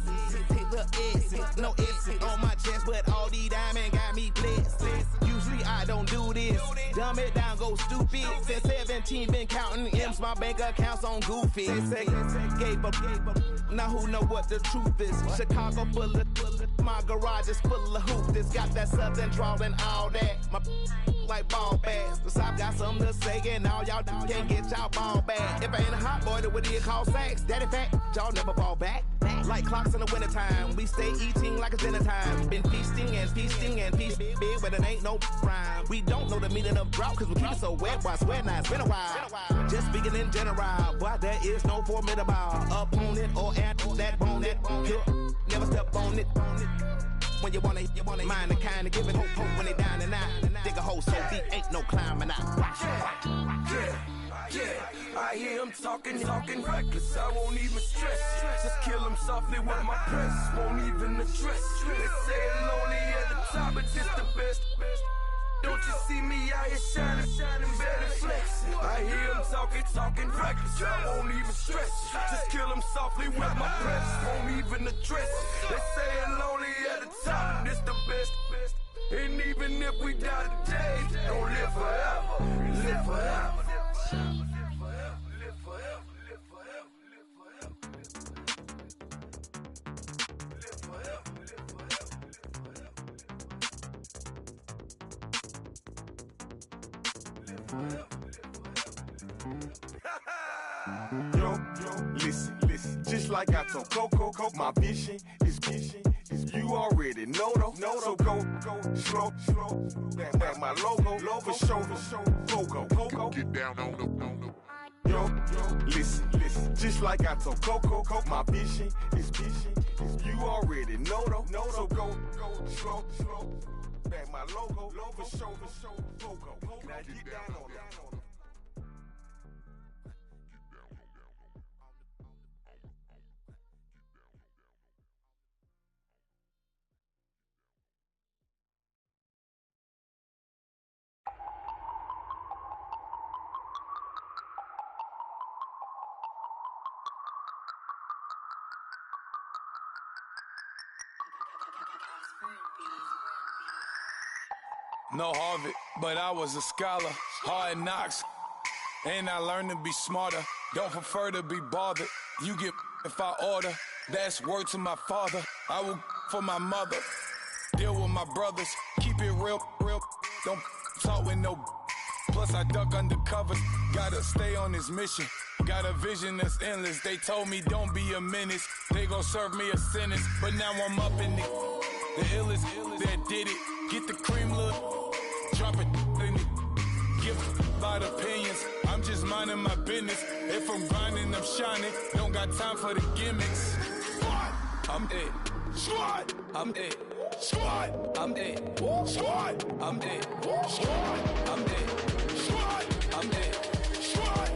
Speaker 13: Look, S's, no S's on my chest, but all these diamonds got me blessed. Usually I don't do this. Dumb it down, go stupid. Since 17, been counting M's, my bank accounts on Goofy. Say, gave up. Now who know what the truth is? Chicago full of, my garage is full of hoop. This got that southern drawl and all that. My like ball bags. The South got something to say, and all y'all can't get y'all ball back. If I ain't a hot boy, then what do you call sacks? Daddy fact, y'all never fall back. Like clocks in the wintertime, we stay eating like it's dinner time. Been feasting and feasting big, but it ain't no rhyme. We don't know the meaning of drought, cause we keep it so wet, boy, I swear now it's been a while. Just speaking in general, boy, there is no formidable opponent or at that bone, never step on it. When you wanna mind the kind of giving hope when they down and out. Dig a hole so deep, ain't no climbing out.
Speaker 1: Yeah, I hear him talking reckless. I won't even stress. Just kill him softly with my press. Won't even address. They say I'm lonely at the top, but this the best. Don't you see me out here shining, belly flex. I hear him talking reckless. I won't even stress. Just kill him softly with my press. Won't even address. They say I'm lonely at the top, this the best. And even if we die today, don't live forever. Live forever.
Speaker 12: Yo, listen, just like I told Coco, my vision is you already know though. So go slow, back my logo for show, Coco. Get down on the. Yo, listen, just like I told Coco, my vision is you already know though. So go slow, back my logo for show, Coco. Now get down on that.
Speaker 14: No Harvard, but I was a scholar. Hard knocks, and I learned to be smarter. Don't prefer to be bothered. You get if I order. That's word to my father. I will for my mother. Deal with my brothers. Keep it real. Don't talk with no. Plus I duck undercover. Gotta stay on this mission. Got a vision that's endless. They told me don't be a menace. They gon' serve me a sentence. But now I'm up in the illest that did it. Get the cream look. Drop it in it. Give about opinions. I'm just minding my business. If I'm grinding, I'm shining. Don't got time for the gimmicks. Squad, I'm dead. Squad, I'm dead. Squad, I'm dead. Squad, I'm dead. Squad, I'm dead. Squad, I'm dead. Squad.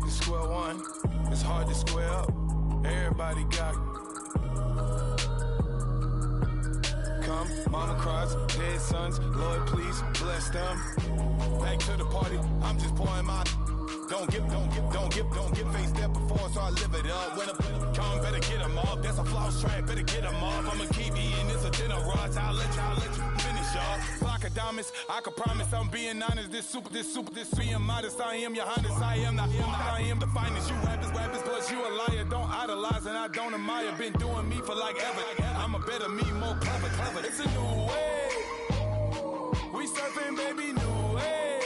Speaker 14: Square one, it's hard to square up. Everybody got come, mama cries, dead sons. Lord, please bless them. Back to the party, I'm just pouring my. Don't
Speaker 15: Don't get faced there before, so I live it up. When a come, better get them up. That's a floss track, better get them up. I'ma keep eating, it's a dinner rush. I'll let you finish up. Flock of diamonds, I can promise I'm being honest. This being modest. I am your highness, I am the finest. You rappers, plus you a liar. Don't idolize and I don't admire. Been doing me for like ever. I'm a better me, more clever. It's a new way. We surfing, baby, new age.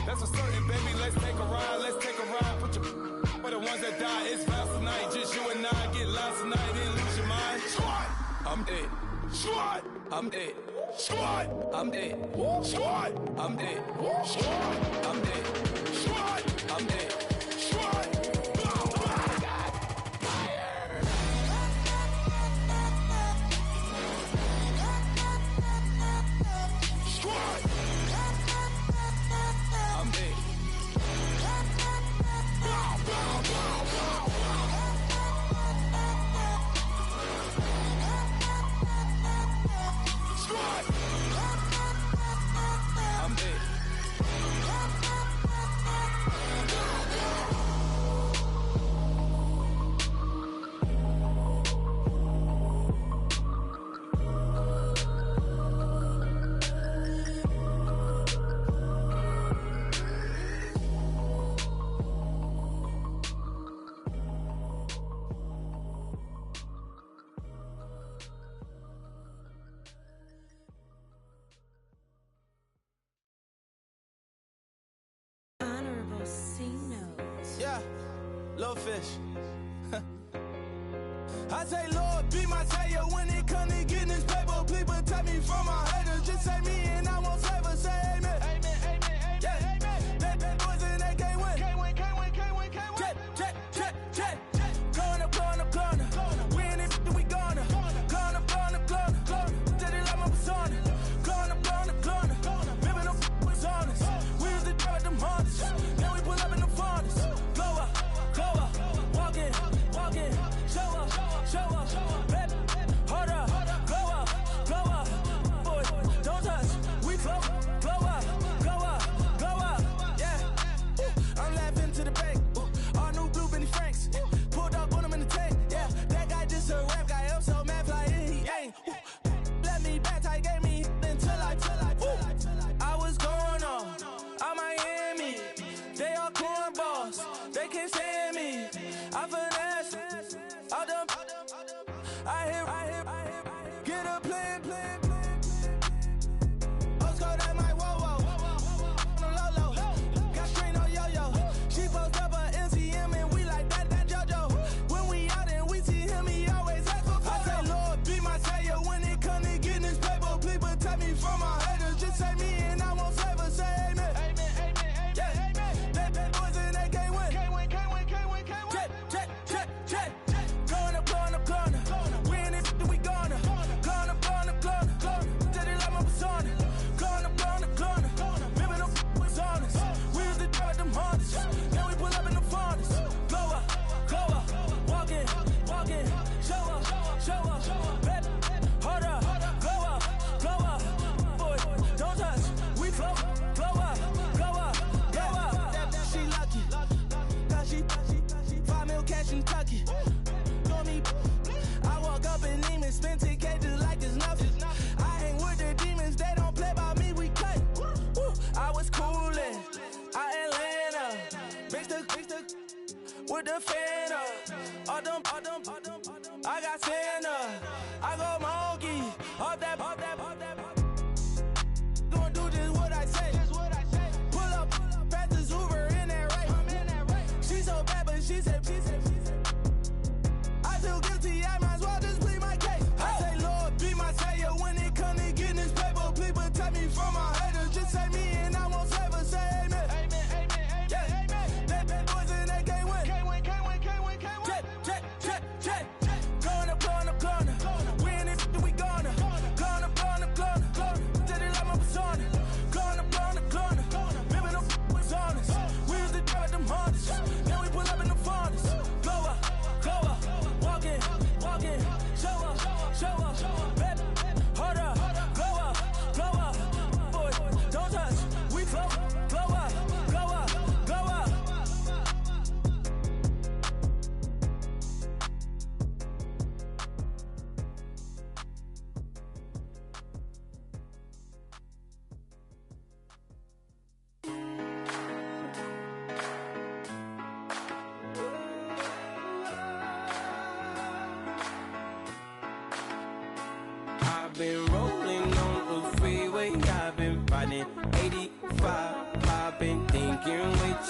Speaker 15: That's a certain, baby. Let's take a ride. Put your for the ones that die. It's vows tonight. Just you and I get lost tonight. Then lose your mind. Squad, I'm dead. Squad, I'm dead. Squad, I'm dead. Squad, I'm dead. Squad, I'm dead. Squad, I'm dead. Squad.
Speaker 10: Yeah, little fish. I say, Lord, be my savior when it comes to getting this paper. Please protect me from my haters. Just say me and I won't save us. Say amen. Amen, amen, yeah. Amen. That boys and they can't win. Can't win. Check. Corner. Win it, we gonna. Corner. Did it like my persona. Corner. Remember them was honest. We was the drive them hunters. Then we pull up in the furnace. Go up. Walk in. Show up. Baby, hold up. Go up. Boy, don't touch. We flow up. Yeah. I'm laughing to the bank. All new blue Benny Franks. Pulled up on him in the tank. Yeah, that guy just a rap guy. I'm so mad flying. He ain't. Let me back tight, gave me until I was going on Miami. They all cornballs. They can't stand me. I finesse. All them. I hear. Get a plan. Let's go that my whoa. No low. Got screen on yo. She post up a MCM and we like that JoJo. When we out and we see him, he always ask for photo. I say, Lord, be my savior when it comes to getting this paper. Please protect me from my haters. Just say me and I won't save us. Say amen. Amen. Yeah. That boys and they can't win. Can't win. Check. Corner. Win it, we gonna. Corner. Did it like my persona. Corner. Remember them was honest. We was the drive them hunters. Then we pull up in the furnace. Go up. Walk in. Show up. Baby, hold up. Go up. Boy, don't touch. We flow up. She lucky. Cause she 5 mil cash in Kentucky. Know me. I walk up in demons, spend 10K just like it's nothing. I hang with the demons, they don't play by me, we cut. I was coolin', Atlanta, mixed with the Fanta. All them, I got Santa, I go monkey, all that. Gonna do just what I say. Pull up, pass the Uber in that race. She so bad, but she said. I feel guilty, I might as well just plead my case. I say, Lord, be my savior when it comes to getting this paper. Please protect me from my haters. Just say me and I won't save us. Say amen. Yeah. That boys and they can't win. Can't win. Check. Corner. Win it, we gonna. Corner.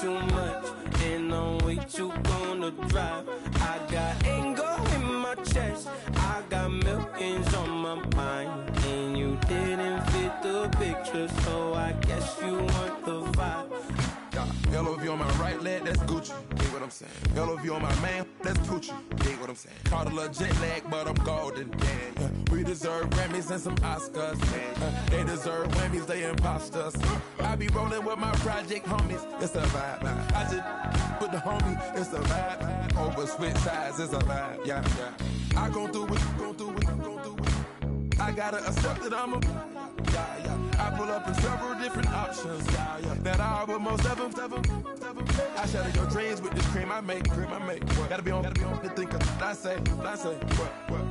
Speaker 16: too much, and I'm way too gonna drive. I got anger in my chest, I got millions on my mind, and you didn't fit the picture, so I guess you want the vibe.
Speaker 15: LOV on my right leg, that's Gucci. Dig what I'm saying? LOV on my man, that's Poochie. Dig what I'm saying? Caught a little jet lag, but I'm golden. Yeah. We deserve Grammys and some Oscars. They deserve Whammies, they imposters. I be rolling with my project homies. It's a vibe. I just put the homie. It's a vibe. Over switch sides, it's a vibe. Yeah. I gon' do it, gon' do it, gon' do it. I gotta accept that I'm a. Yeah. I pull up in several different options. Yeah. That I but most of them. I shatter your dreams with this cream I make. What? Gotta be on the thinker. I say. What?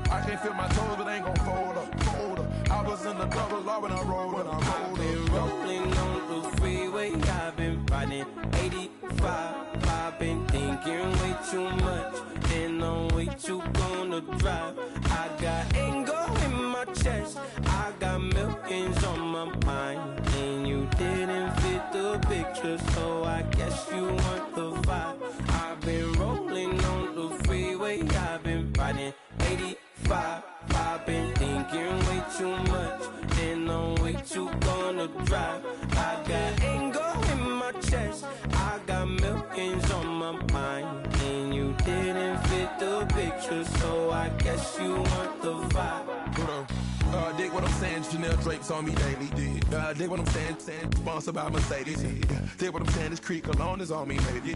Speaker 15: I can't feel my toes, but ain't gon' fold up. I was in the double law when I rolled.
Speaker 16: I've been rolling on the freeway. I've been riding 85. I've been thinking way too much, and I'm way too gonna drive. I got anger in my chest, I got millions on my mind, and you didn't fit the picture, so I guess you want the vibe. I've been rolling on the freeway, I've been riding 85. I've been thinking way too much, and I'm way too gonna drive. I got anger in my chest, I got millions on my mind, and you didn't fit the picture, so I guess you want the vibe.
Speaker 15: Dig what I'm saying, Chanel drapes on me daily. Dig what I'm saying, sponsored by Mercedes. Dig what I'm saying, this Creek alone is on me, baby.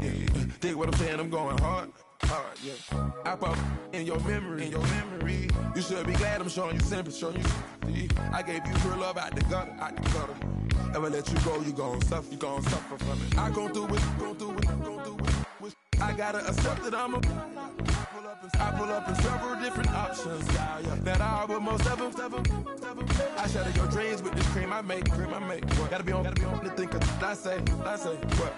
Speaker 15: Dig what I'm saying, I'm going hard, yeah. I pop in your memory. You should be glad I'm showing you sympathy. I gave you real love out the gutter. Ever let you go, you gon' suffer from it. I gon' do it. I gotta accept that I'm a. I pull up in several different options. Yeah. That I but most of them. I shatter your dreams with this cream I make. What? Gotta be on the thinker. I say. What?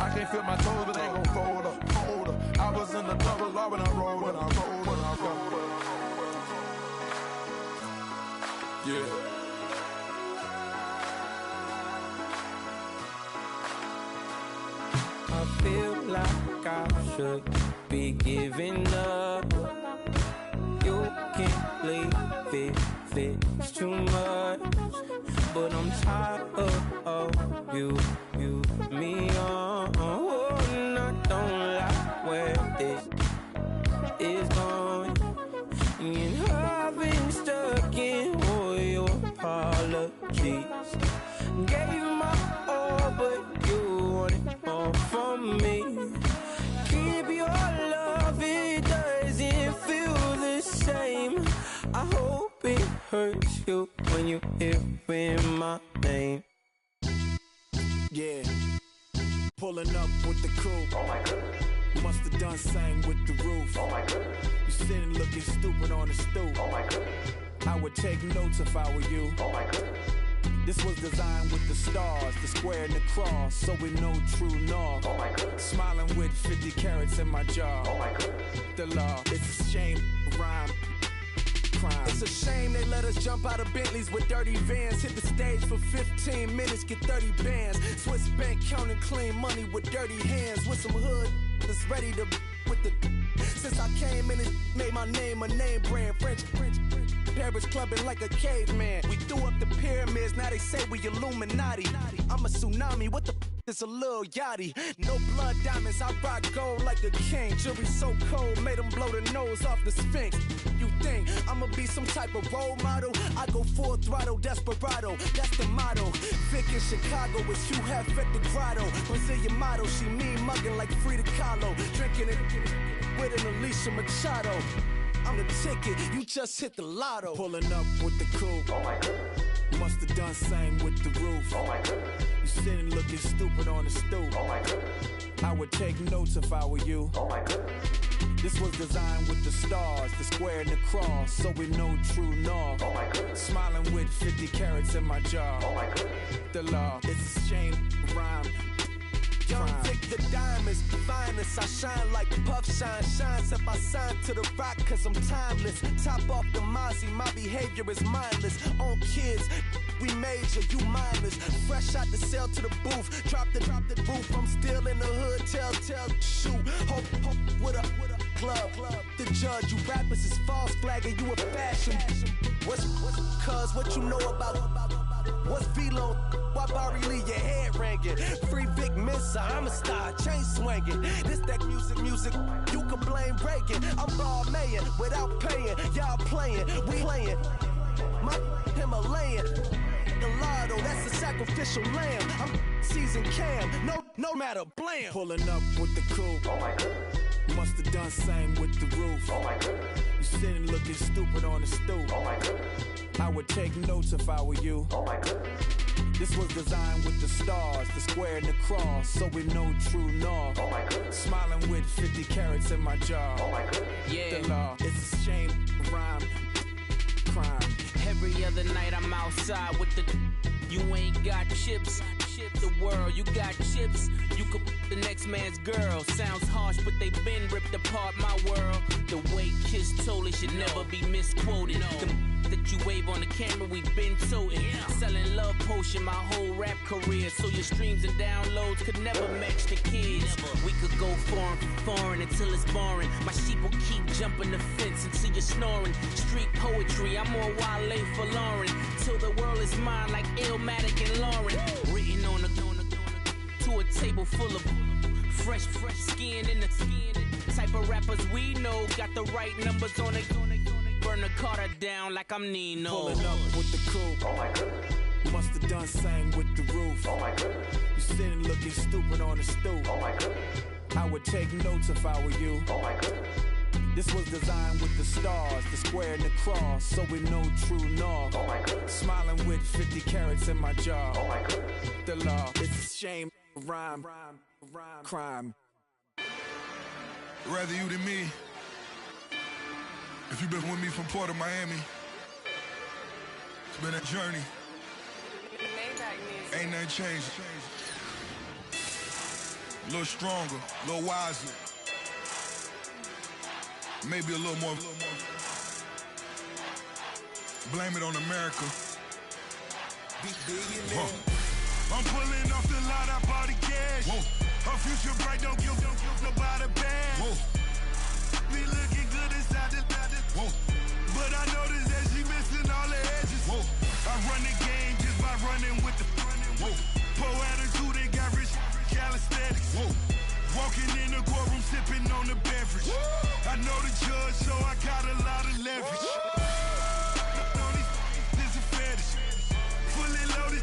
Speaker 15: I can't feel my toes, but ain't gon' fold up. I was in the double law when I rolled. Yeah.
Speaker 16: I feel like I should be giving up. You can't leave it's too much. But I'm tired of you, me on. And I don't like where this is going. And I've been stuck in all your apologies. Gave my all, but you wanted more from me. Keep your love, it doesn't feel the same. I hope it hurts you when you hear my name.
Speaker 10: Yeah, pulling up with the crew. Oh my goodness. Must have done same with the roof. Oh my goodness. You sitting looking stupid on the stoop. Oh my goodness. I would take notes if I were you. Oh my goodness. This was designed with the stars, the square and the cross, so we know true north. Oh my goodness. Smiling with 50 carats in my jaw. Oh my goodness. The law, it's a shame, rhyme. Crime. It's a shame they let us jump out of Bentleys with dirty vans. Hit the stage for 15 minutes, get 30 bands. Swiss bank counting clean money with dirty hands. With some hood that's ready to with the. Since I came in, it made my name a name brand. French. Paris clubbing like a caveman. We threw up the pyramids, now they say we Illuminati. I'm a tsunami, what the is a little yachty. No blood diamonds, I rock gold like a king. Jewelry so cold, made them blow the nose off the Sphinx. You think I'ma be some type of role model? I go full throttle, desperado, that's the motto. Vic in Chicago, it's Hugh Hef at the grotto. Brazilian model, she mean mugging like Frida Kahlo. Drinking it with an Alicia Machado. I'm the ticket, you just hit the lotto. Pulling up with the crew. Oh my goodness. Must have done same with the roof. Oh my goodness. You sitting looking stupid on the stoop. Oh my goodness. I would take notes if I were you. Oh my goodness. This was designed with the stars, the square and the cross, so we know true north. Oh my goodness. Smiling with 50 carats in my jaw. Oh my goodness. The law, it's a shame, rhyme. Young Vic the diamonds, finest. I shine like puff shine. Shines if I sign to the rock, cause I'm timeless. Top off the Mozzie, my behavior is mindless. On kids, we major, you mindless. Fresh out the cell to the booth. Drop the roof, I'm still in the hood.
Speaker 11: shoot. Hope with a club. The judge, you rappers is false flagging, you a fashion. What's cuz, what you know about? What's Velo? Why Barry Lee, your head ringing? Free Vic Mensa, I'm a star, chain swinging. This that music, you can blame Reagan. I'm ball mayin' without paying, y'all playing, we playing. My Himalayan, Gallardo, that's a sacrificial lamb. I'm seasoned Cam, no matter, blam.
Speaker 10: Pulling up with the coupe. Oh my goodness. Must have done same with the roof. Oh my goodness. You sitting looking stupid on the stoop. Oh my goodness. I would take notes if I were you. Oh my goodness. This was designed with the stars, the square and the cross, so we know true north. Oh my goodness. Smiling with 50 carats in my jaw. Oh my goodness. Yeah. The law, it's a shame, rhyme, crime.
Speaker 16: Every other night I'm outside with the. You ain't got chips. The world, you got chips. You could the next man's girl. Sounds harsh, but they been ripped apart my world. The way Kiss told it should never be misquoted. The that you wave on the camera, we been toting. Selling love potion my whole rap career. So your streams and downloads could never match the kids. We could go foreign until it's boring. My sheep will keep jumping the fence until you're snoring. Street poetry, I'm more Wale for Lauren. Till the world is mine like Illmatic and Lauren. Written on a to a table full of fresh skin in the type of rappers we know. Got the right numbers on it. Burn the Carter down like I'm Nino.
Speaker 10: Pulling up with the coupe. Oh my goodness. Must have done same with the roof. Oh my goodness. You sitting looking stupid on the stoop. Oh my goodness. I would take notes if I were you. Oh my goodness. This was designed with the stars, the square and the cross, so we know true north. Oh my goodness. Smiling with 50 carats in my jaw. Oh my goodness. The law, it's a shame, rhyme, crime.
Speaker 15: Rather you than me. If you've been with me from Port of Miami, it's been a journey. Ain't nothing changed. A little stronger, a little wiser. Maybe a little more. Blame it on America. I'm pulling off the lot, I bought the cash. Whoa. Her future bright, don't give nobody bad. Whoa. Be looking good inside the whoa. But I noticed that she missing all the edges. Whoa. I run the game just by running with the whoa. Poor attitude, they got rich calisthenics. Whoa. Walking in the courtroom, sipping on the beverage. I know the judge, so I got a lot of leverage. This a fetish. Fully loaded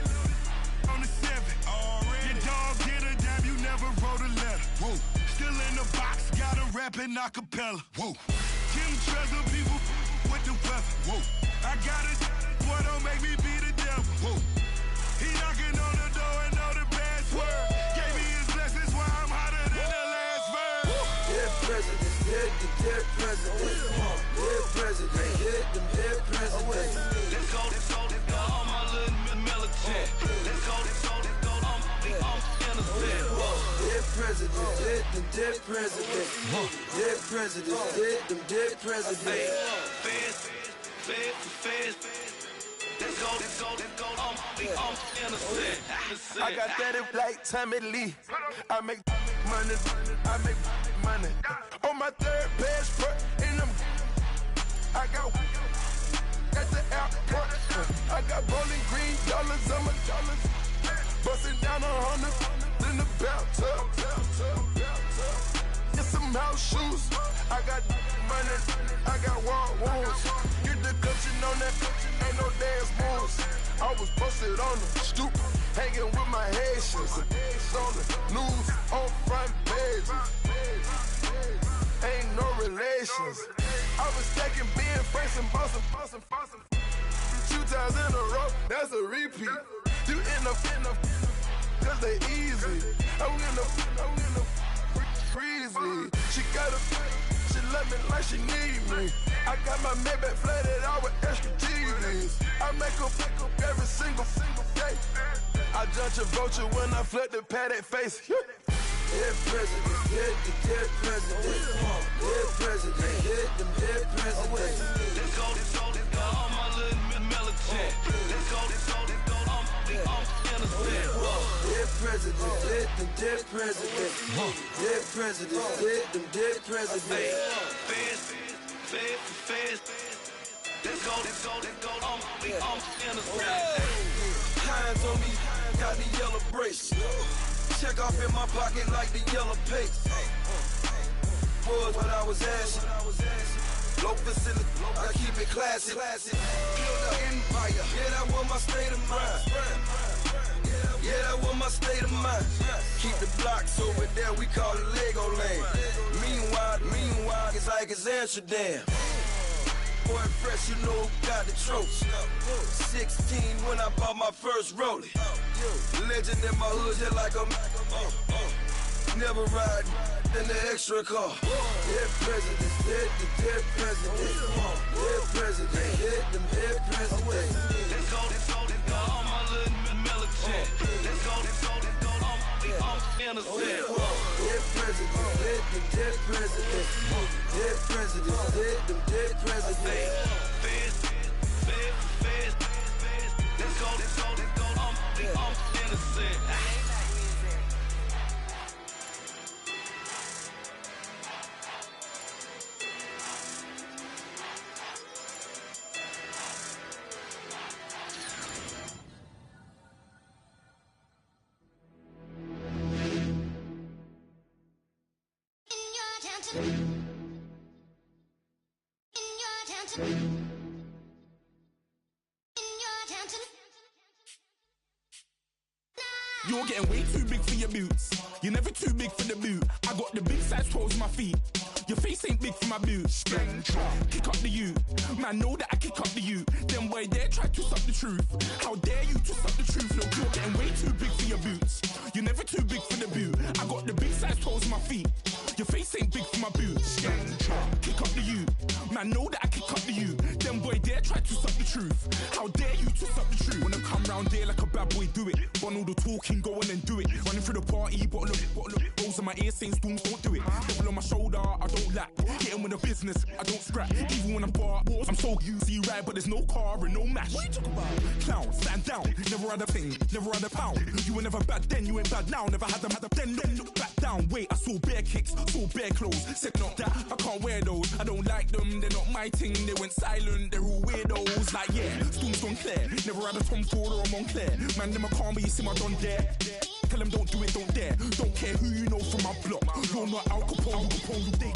Speaker 15: on the 7. Your dog did a damn, you never wrote a letter. Whoa. Still in the box, got a rapping acapella. Whoa. Kim Trezor, people with the weather. Whoa. I got it, boy, don't make me be the devil. Whoa. He knocking on the door and know the password. Gave me his blessings while I'm hotter than the last verse.
Speaker 1: Dead presidents, dead presidents. Dead presidents, dead presidents. Let's go, all my little militant. Let's go, innocent. Dead presidents, dead presidents. Dead presidents, dead presidents. Feds. Let's go, innocent.
Speaker 10: I got that like Tommy Lee. I make money. On my third best front, and I got at the airport. I got bowling green dollars on my dollars. Busting down 100 in the bathtub. Get some house shoes. I got money. I got war wounds. Get the coaching on that. Ain't no dance moves. I was posted on the stoop, hanging with my Haitians. On the news, on front pages. Ain't no relations. I was stacking being Franks and Boston. 2 times in a row, that's a repeat. You end up, cause they easy. I'm in the breezy. She love me like she need me. I got my Maybach flooded out with extra TVs. I make up every single day. I judge a vulture when I flood the Paddock face.
Speaker 1: Dead presidents, dead presidents. Dead presidents, dead presidents. Let's go, all my little militant. Let's go, innocent. Dead presidents, dead them dead presidents. Dead presidents, dead them dead presidents. Feds. Let's go, we innocent. Hands on me, got the yellow brace. Check off in my pocket like the yellow paste. Was what I was asking. Low facility, I keep it classy. Build an empire, yeah, that was my state of mind. Yeah, that was my state of mind. Keep the blocks over there, we call it Lego land. Meanwhile, it's like it's Amsterdam. Boy fresh, you know who got the tropes. 16 when I bought my first rollie. Legend in my hood, just like a never ride in the extra car. Dead presidents, dead presidents. Dead presidents, dead them dead presidents. Let's go, all my little militant. Let's go, innocent. Dead presidents, dead them dead presidents. Dead presidents, dead them dead presidents. Feds. Let's go, innocent.
Speaker 17: You're getting way too big for your boots. You're never too big for the boot. I got the big size toes on my feet. Your face ain't big for my boots. Kick up the you. Man, know that I kick up the you. Them boy there try to suck the truth. How dare you to suck the truth? Look, you're getting way too big for your boots. You're never too big for the boot. I got the big size toes on my feet. Your face ain't big for my boots. Kick up the you. Man, know that I kick up the you. Them boy there try to suck the truth. How dare you to suck the truth? Wanna come round there like a bad boy, do it. Want all the talking, go on and do it. Running through the party, bottle up. Rolls in my ear saying storms, don't do it. Double on my shoulder, I don't lack. Getting with the business, I don't scrap. Even when I'm bar, I'm so easy right, but there's no car and no mash. What you talk about? Clown, stand down. Never had a thing, never had a pound. You were never bad then, you ain't bad now. Never had them, then look back down. Wait, I saw bare kicks, saw bare clothes. Said not that, I can't wear those. I don't like them, they're not my thing. They went silent, they're all weirdos. Like yeah, storms gone clear. Never had a Tom Ford or a Montclair. Man, them a calm, but you see my done there. Tell them don't do it, don't dare. Don't care who you know from my block. You're not Al Capone.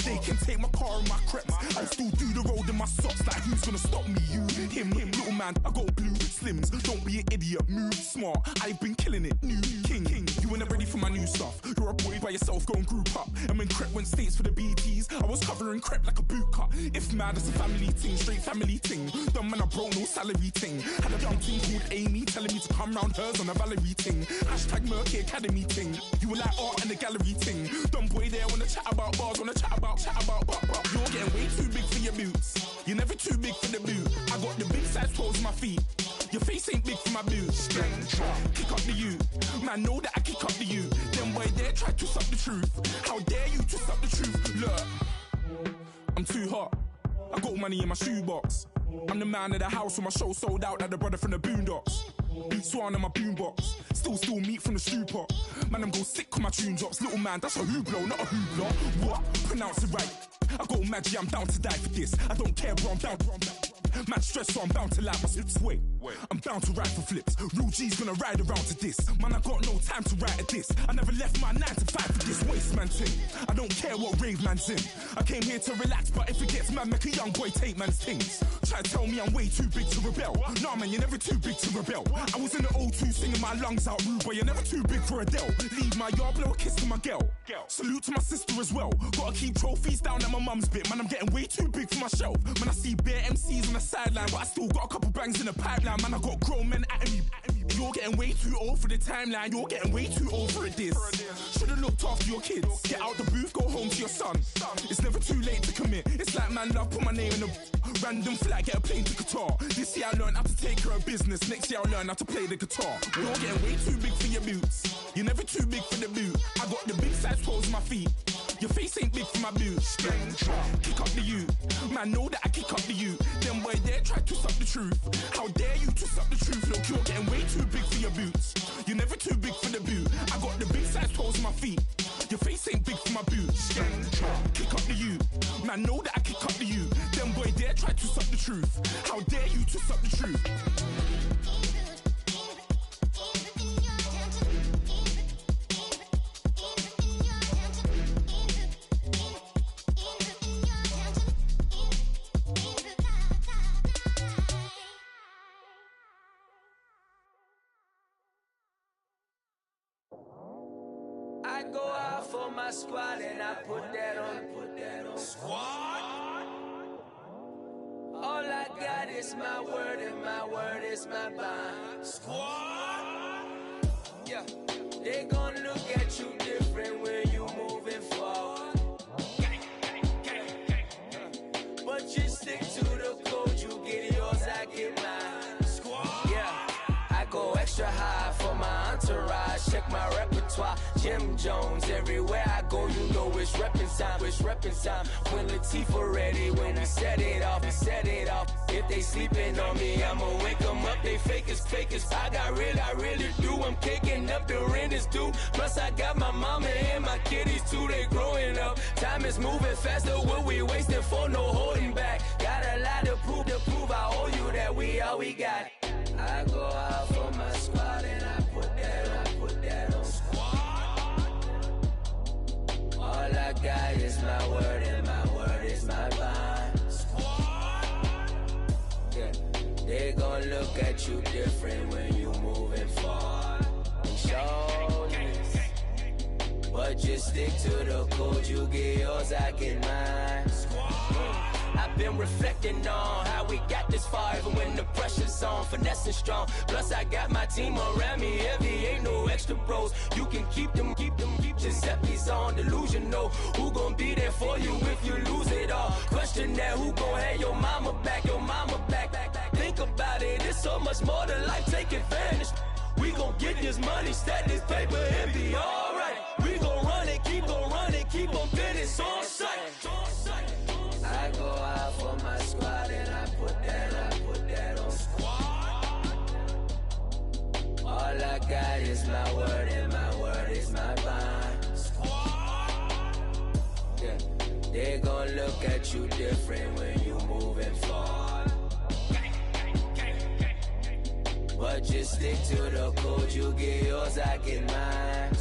Speaker 17: They can take my car and my creps. I'll still do the road in my socks. Like who's gonna stop me? You, him, little man. I got blue slims. Don't be an idiot. Move smart. I've been killing it. New king. You ain't ready for my new stuff. You're a boy by yourself. Go and group up. And when Crep went states for the BTs, I was covering Crep like a boot cut. If mad, it's a family thing. Straight family thing. Dumb man, I broke no salary thing. Had a young thing called Amy telling me to come round hers on a Valerie thing. Hashtag Murky Academy thing. You were like art and the gallery thing. Dumb boy there wanna chat about bars, wanna chat about. You're getting way too big for your boots. You're never too big for the boot. I got the big size toes on my feet. Your face ain't big for my boots. Kick up the you. Man, know that I kick up the you. Them boy there try to suck the truth. How dare you to suck the truth? Look, I'm too hot. I got money in my shoebox. I'm the man of the house when my show sold out like the brother from the Boondocks. Beat Swan in my boombox. Still meat from the stew pot. Man, I'm go sick when my tune drops. Little man, that's a hooplo, not a hoopla. What? Pronounce it right. I got magic, I'm down to die for this. I don't care, bro, I'm down. Man stressed, so I'm bound to like my slips. Wait, I'm bound to ride for flips. Real G's gonna ride around to this. Man, I got no time to write at this. I never left my 9 to 5 for this waste man thing. I don't care what rave man's in. I came here to relax, but if it gets mad, make a young boy take man's things. Try to tell me I'm way too big to rebel. Nah, man, you're never too big to rebel. I was in the O2 singing my lungs out, rude, but you're never too big for Adele. Leave my yard, blow a kiss to my girl. Salute to my sister as well. Gotta keep trophies down at my mum's bit. Man, I'm getting way too big for my shelf. Man, I see bare MCs on the sideline, but I still got a couple bangs in the pipeline. Man, I got grown men at me. You're getting way too old for the timeline. You're getting way too old for a diss. Should've looked after your kids. Get out the booth, go home to your son. It's never too late to commit. It's like man love, put my name in a random flat, get a plane to Qatar. This year I learned how to take care of business. Next year I'll learn how to play the guitar. You're getting way too big for your boots. You're never too big for the boot. I got the big size toes on my feet. Your face ain't big for my boots. Kick up the you. Man, know that I kick up the you. Them boy there try to twist up the truth. How dare you twist up the truth? Look, you're getting way too big for your boots. You're never too big for the boot. I got the big size toes on my feet. Your face ain't big for my boots. Kick up the you. Man, know that I kick up the you. Them boy there try to twist up the truth. How dare you twist up the truth?
Speaker 16: I go out for my squad and I put that on. Squad? All I got is my word and my word is my bond. Squad? Yeah, they gon' look at you different when you moving forward. But you stick to the code, you get yours, I get mine. Squad? Yeah, I go extra high for my entourage, check my repertoire. Jim Jones, everywhere I go, you know it's reppin' time, it's reppin' time. When Latifah ready, when we set it off, we set it off. If they sleeping on me, I'ma wake them up, they fakers. I really do, I'm caking up, the rent is due. Plus I got my mama and my kiddies too, they growing up. Time is moving faster, what we wasting for, no holding back. Got a lot to prove, I owe you that we all we got. I go out for my squad and I put that on. All I got is my word and my word is my bond. Yeah, they gon' look at you different when you moving forward. Shoulders, but just stick to the code. You get yours, I get mine. I've been reflecting on how we got this far, even when the pressure's on, finessing strong. Plus I got my team around me heavy, ain't no extra bros. You can keep them. Giuseppe's on delusional. Who gon' be there for you if you lose it all? Question that, who gon' have your mama back? Think about it, it's so much more to life, take advantage. We gon' get this money, stack this paper and be alright. We gon' run it, keep on finish on sight. I go out for my squad and I put that on. All I got is my word and my word is my bond. Yeah, they gon' look at you different when you moving forward. But just stick to the code, you get yours, I get mine.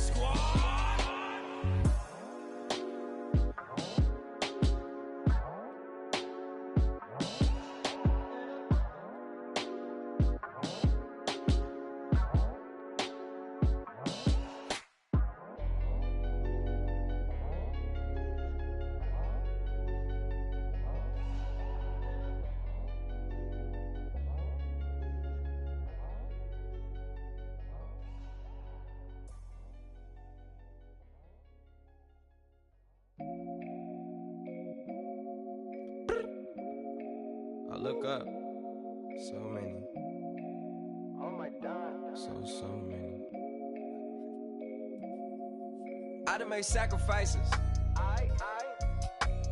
Speaker 18: I look up, so many.
Speaker 16: Oh my God.
Speaker 18: So many.
Speaker 16: I done made sacrifices.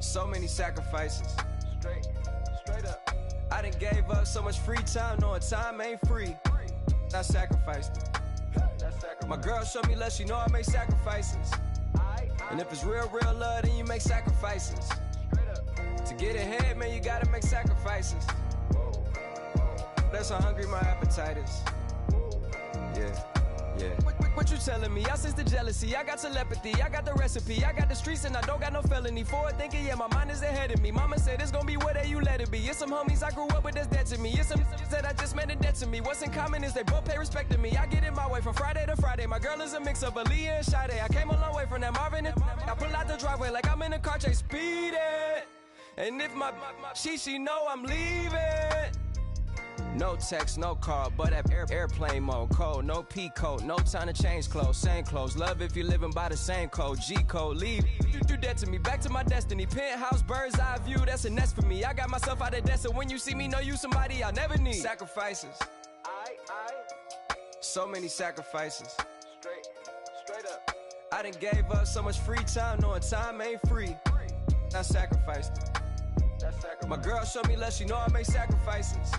Speaker 16: So many sacrifices. Straight up. I done gave up so much free time, knowing time ain't free. I sacrificed it. My girl showed me love, she know I make sacrifices. And if it's real love, then you make sacrifices. To get ahead, man, you gotta make sacrifices. That's how hungry my appetite is. Yeah. What you telling me? I sense the jealousy, I got telepathy, I got the recipe, I got the streets and I don't got no felony. Forward thinking, yeah, my mind is ahead of me. Mama said it's gonna be whatever you let it be. It's some homies I grew up with that's dead to me. It's some that I just made a debt to me. What's in common is they both pay respect to me. I get in my way from Friday to Friday. My girl is a mix of Aaliyah and Sade. I came a long way from that Marvin and I pull out the driveway like I'm in a car chase speeding. And if my she know I'm leaving. No text, no call, but at airplane mode. Code, no P code, no time to change clothes. Same clothes, love if you're living by the same code. G code, leave. You do that to me, back to my destiny. Penthouse, bird's eye view, that's a nest for me. I got myself out of debt, so when you see me, know you somebody I'll never need. Sacrifices. So many sacrifices. Straight up.
Speaker 18: I done gave up so much free time, knowing time ain't free. I sacrificed it. My girl showed me love, she know I make sacrifices.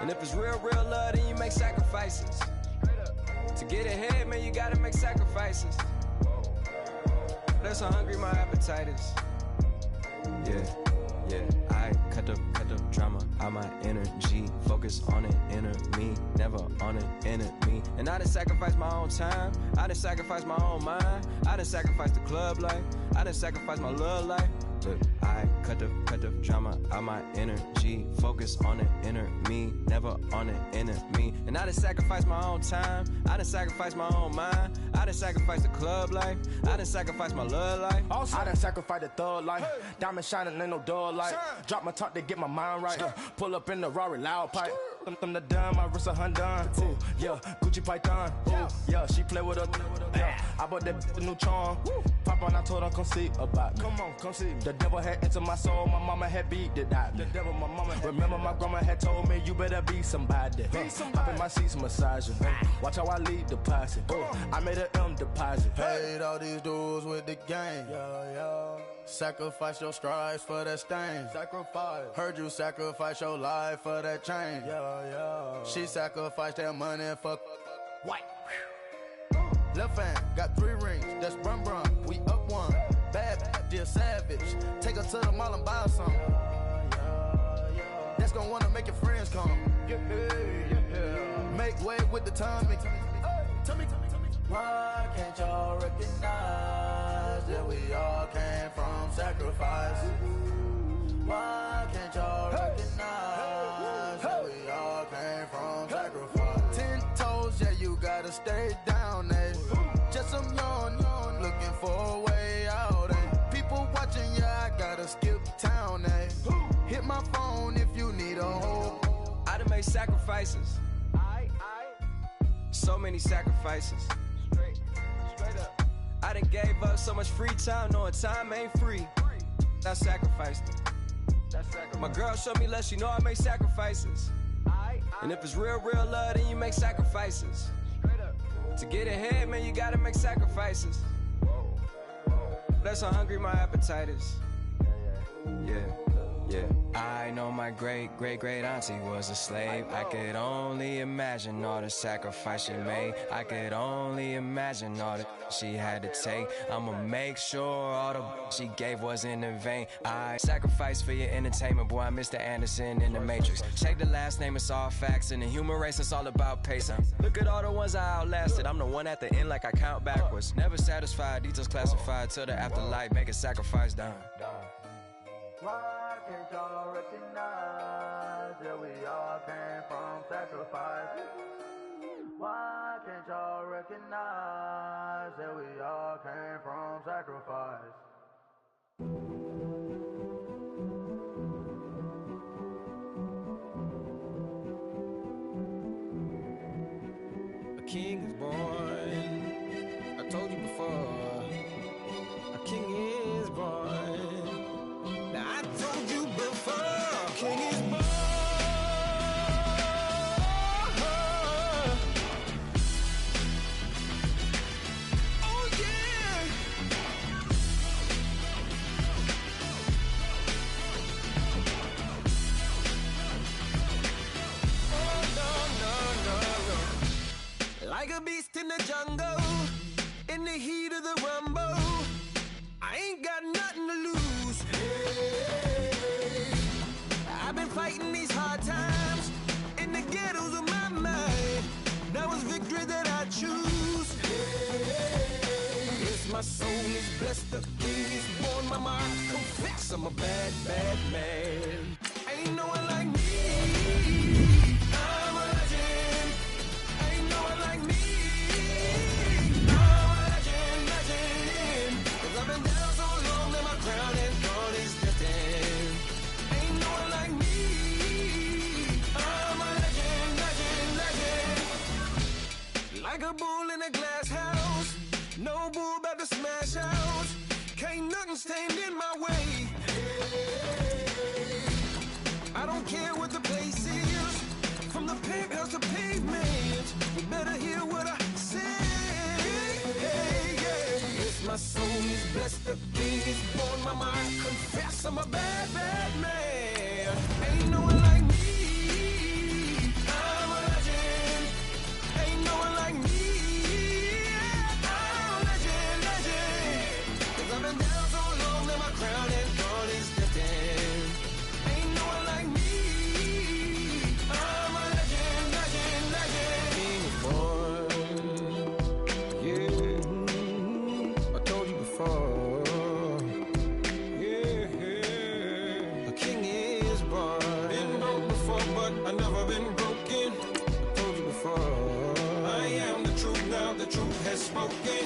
Speaker 18: And if it's real, real love, then you make sacrifices. To get ahead, man, you gotta make sacrifices. That's how hungry my appetite is. Yeah, I cut the drama out my energy. Focus on an inner me, never on an enemy. And I done sacrificed my own time, I done sacrificed my own mind, I done sacrificed the club life, I done sacrificed my love life. But I cut the drama out my energy. Focus on the inner me, never on an enemy. And I done sacrificed my own time, I done sacrificed my own mind, I done sacrificed the club life, I done sacrificed my love life.
Speaker 10: Also, I done sacrificed the thug life. Hey. Diamond shining, ain't no dull light. Drop my top to get my mind right. Pull up in the Rari loud pipe. Them the dime, my wrist a Hyundai. Ooh, yeah, Gucci Python. Ooh, yeah, she play with her. Yeah, I bought that new charm. Pop on, I told her come see about. Come on, come see. The devil had entered my soul, my mama had beat the die. The devil, my mama had. Remember my grandma had told me you better be somebody. Hop in my seats, massaging. Watch how I lead the posse. I made an M deposit.
Speaker 19: Paid all these dues with the game. Yeah. Sacrifice your strides for that stain.
Speaker 10: Sacrifice.
Speaker 19: Heard you sacrifice your life for that change.
Speaker 10: Yeah.
Speaker 19: She sacrificed that money for
Speaker 10: what?
Speaker 19: Left hand got 3 rings. That's brum. We up one. Bad, dear savage. Take her to the mall and buy some. That's gonna wanna make your friends come.
Speaker 10: Yeah.
Speaker 19: Make way with the timing.
Speaker 10: Tell me.
Speaker 19: Why can't y'all recognize that we all came from sacrifice? Why can't y'all recognize that we all came from sacrifice? 10 toes, yeah, you gotta stay down, eh? Just some yawn, looking for a way out, eh? People watching, yeah, I gotta skip town, eh? Hit my phone if you need a hold.
Speaker 18: I done made sacrifices. So many sacrifices. Straight up. I done gave up so much free time, knowing time ain't free. I sacrificed it. My girl showed me love, she know I make sacrifices. And if it's real, real love, then you make sacrifices. To get ahead, man, you gotta make sacrifices. That's how hungry my appetite is. Yeah. I know my great auntie was a slave. I could only imagine all the sacrifice she made. I could only imagine all that she had to take. I'ma make sure all the she gave wasn't in vain. I sacrificed for your entertainment, boy. I'm Mr. Anderson in the Matrix. Check the last name, it's all facts. In the human race, it's all about pacing. Look at all the ones I outlasted. I'm the one at the end, like I count backwards. Never satisfied, details classified till the afterlife. Make a sacrifice done.
Speaker 19: Why can't y'all recognize that we all came from sacrifice? Why can't y'all recognize that we all came from sacrifice?
Speaker 18: A king is born. I told you before. A king is born. I told you before, king is born. Oh yeah. Oh no. Like a beast in the jungle, in the heat of the rumble, I ain't got nothing to lose. I've been fighting these hard times in the ghettos of my mind. Now it's victory that I choose. Yes, my soul is blessed, the king is born. My mind confess I'm a bad man. Ain't no one like me. I'm a legend. Ain't no one like me. I'm a legend. 'Cause I've been down so long that my crown and throne is destined. Ain't no one like me. I'm a legend. Like a bull in a glass house. No bull about to smash out. Can't nothing stand in my way. I don't care what the place is. From the penthouse to pavement. You better hear what I say.
Speaker 7: my soul is blessed. The king is born. My mind confess I'm a bad, bad man. Ain't no one like me. I'm a legend. Ain't no one like me. I'm a legend, legend. 'Cause I've been down so long that my crown and throne is destined. Ain't no one like me. I'm a legend, legend, legend. King is born. Yeah, I told you before. Yeah, a king is born. Been broke before, but I never been broken. I told you before. I am the truth now. The truth has spoken.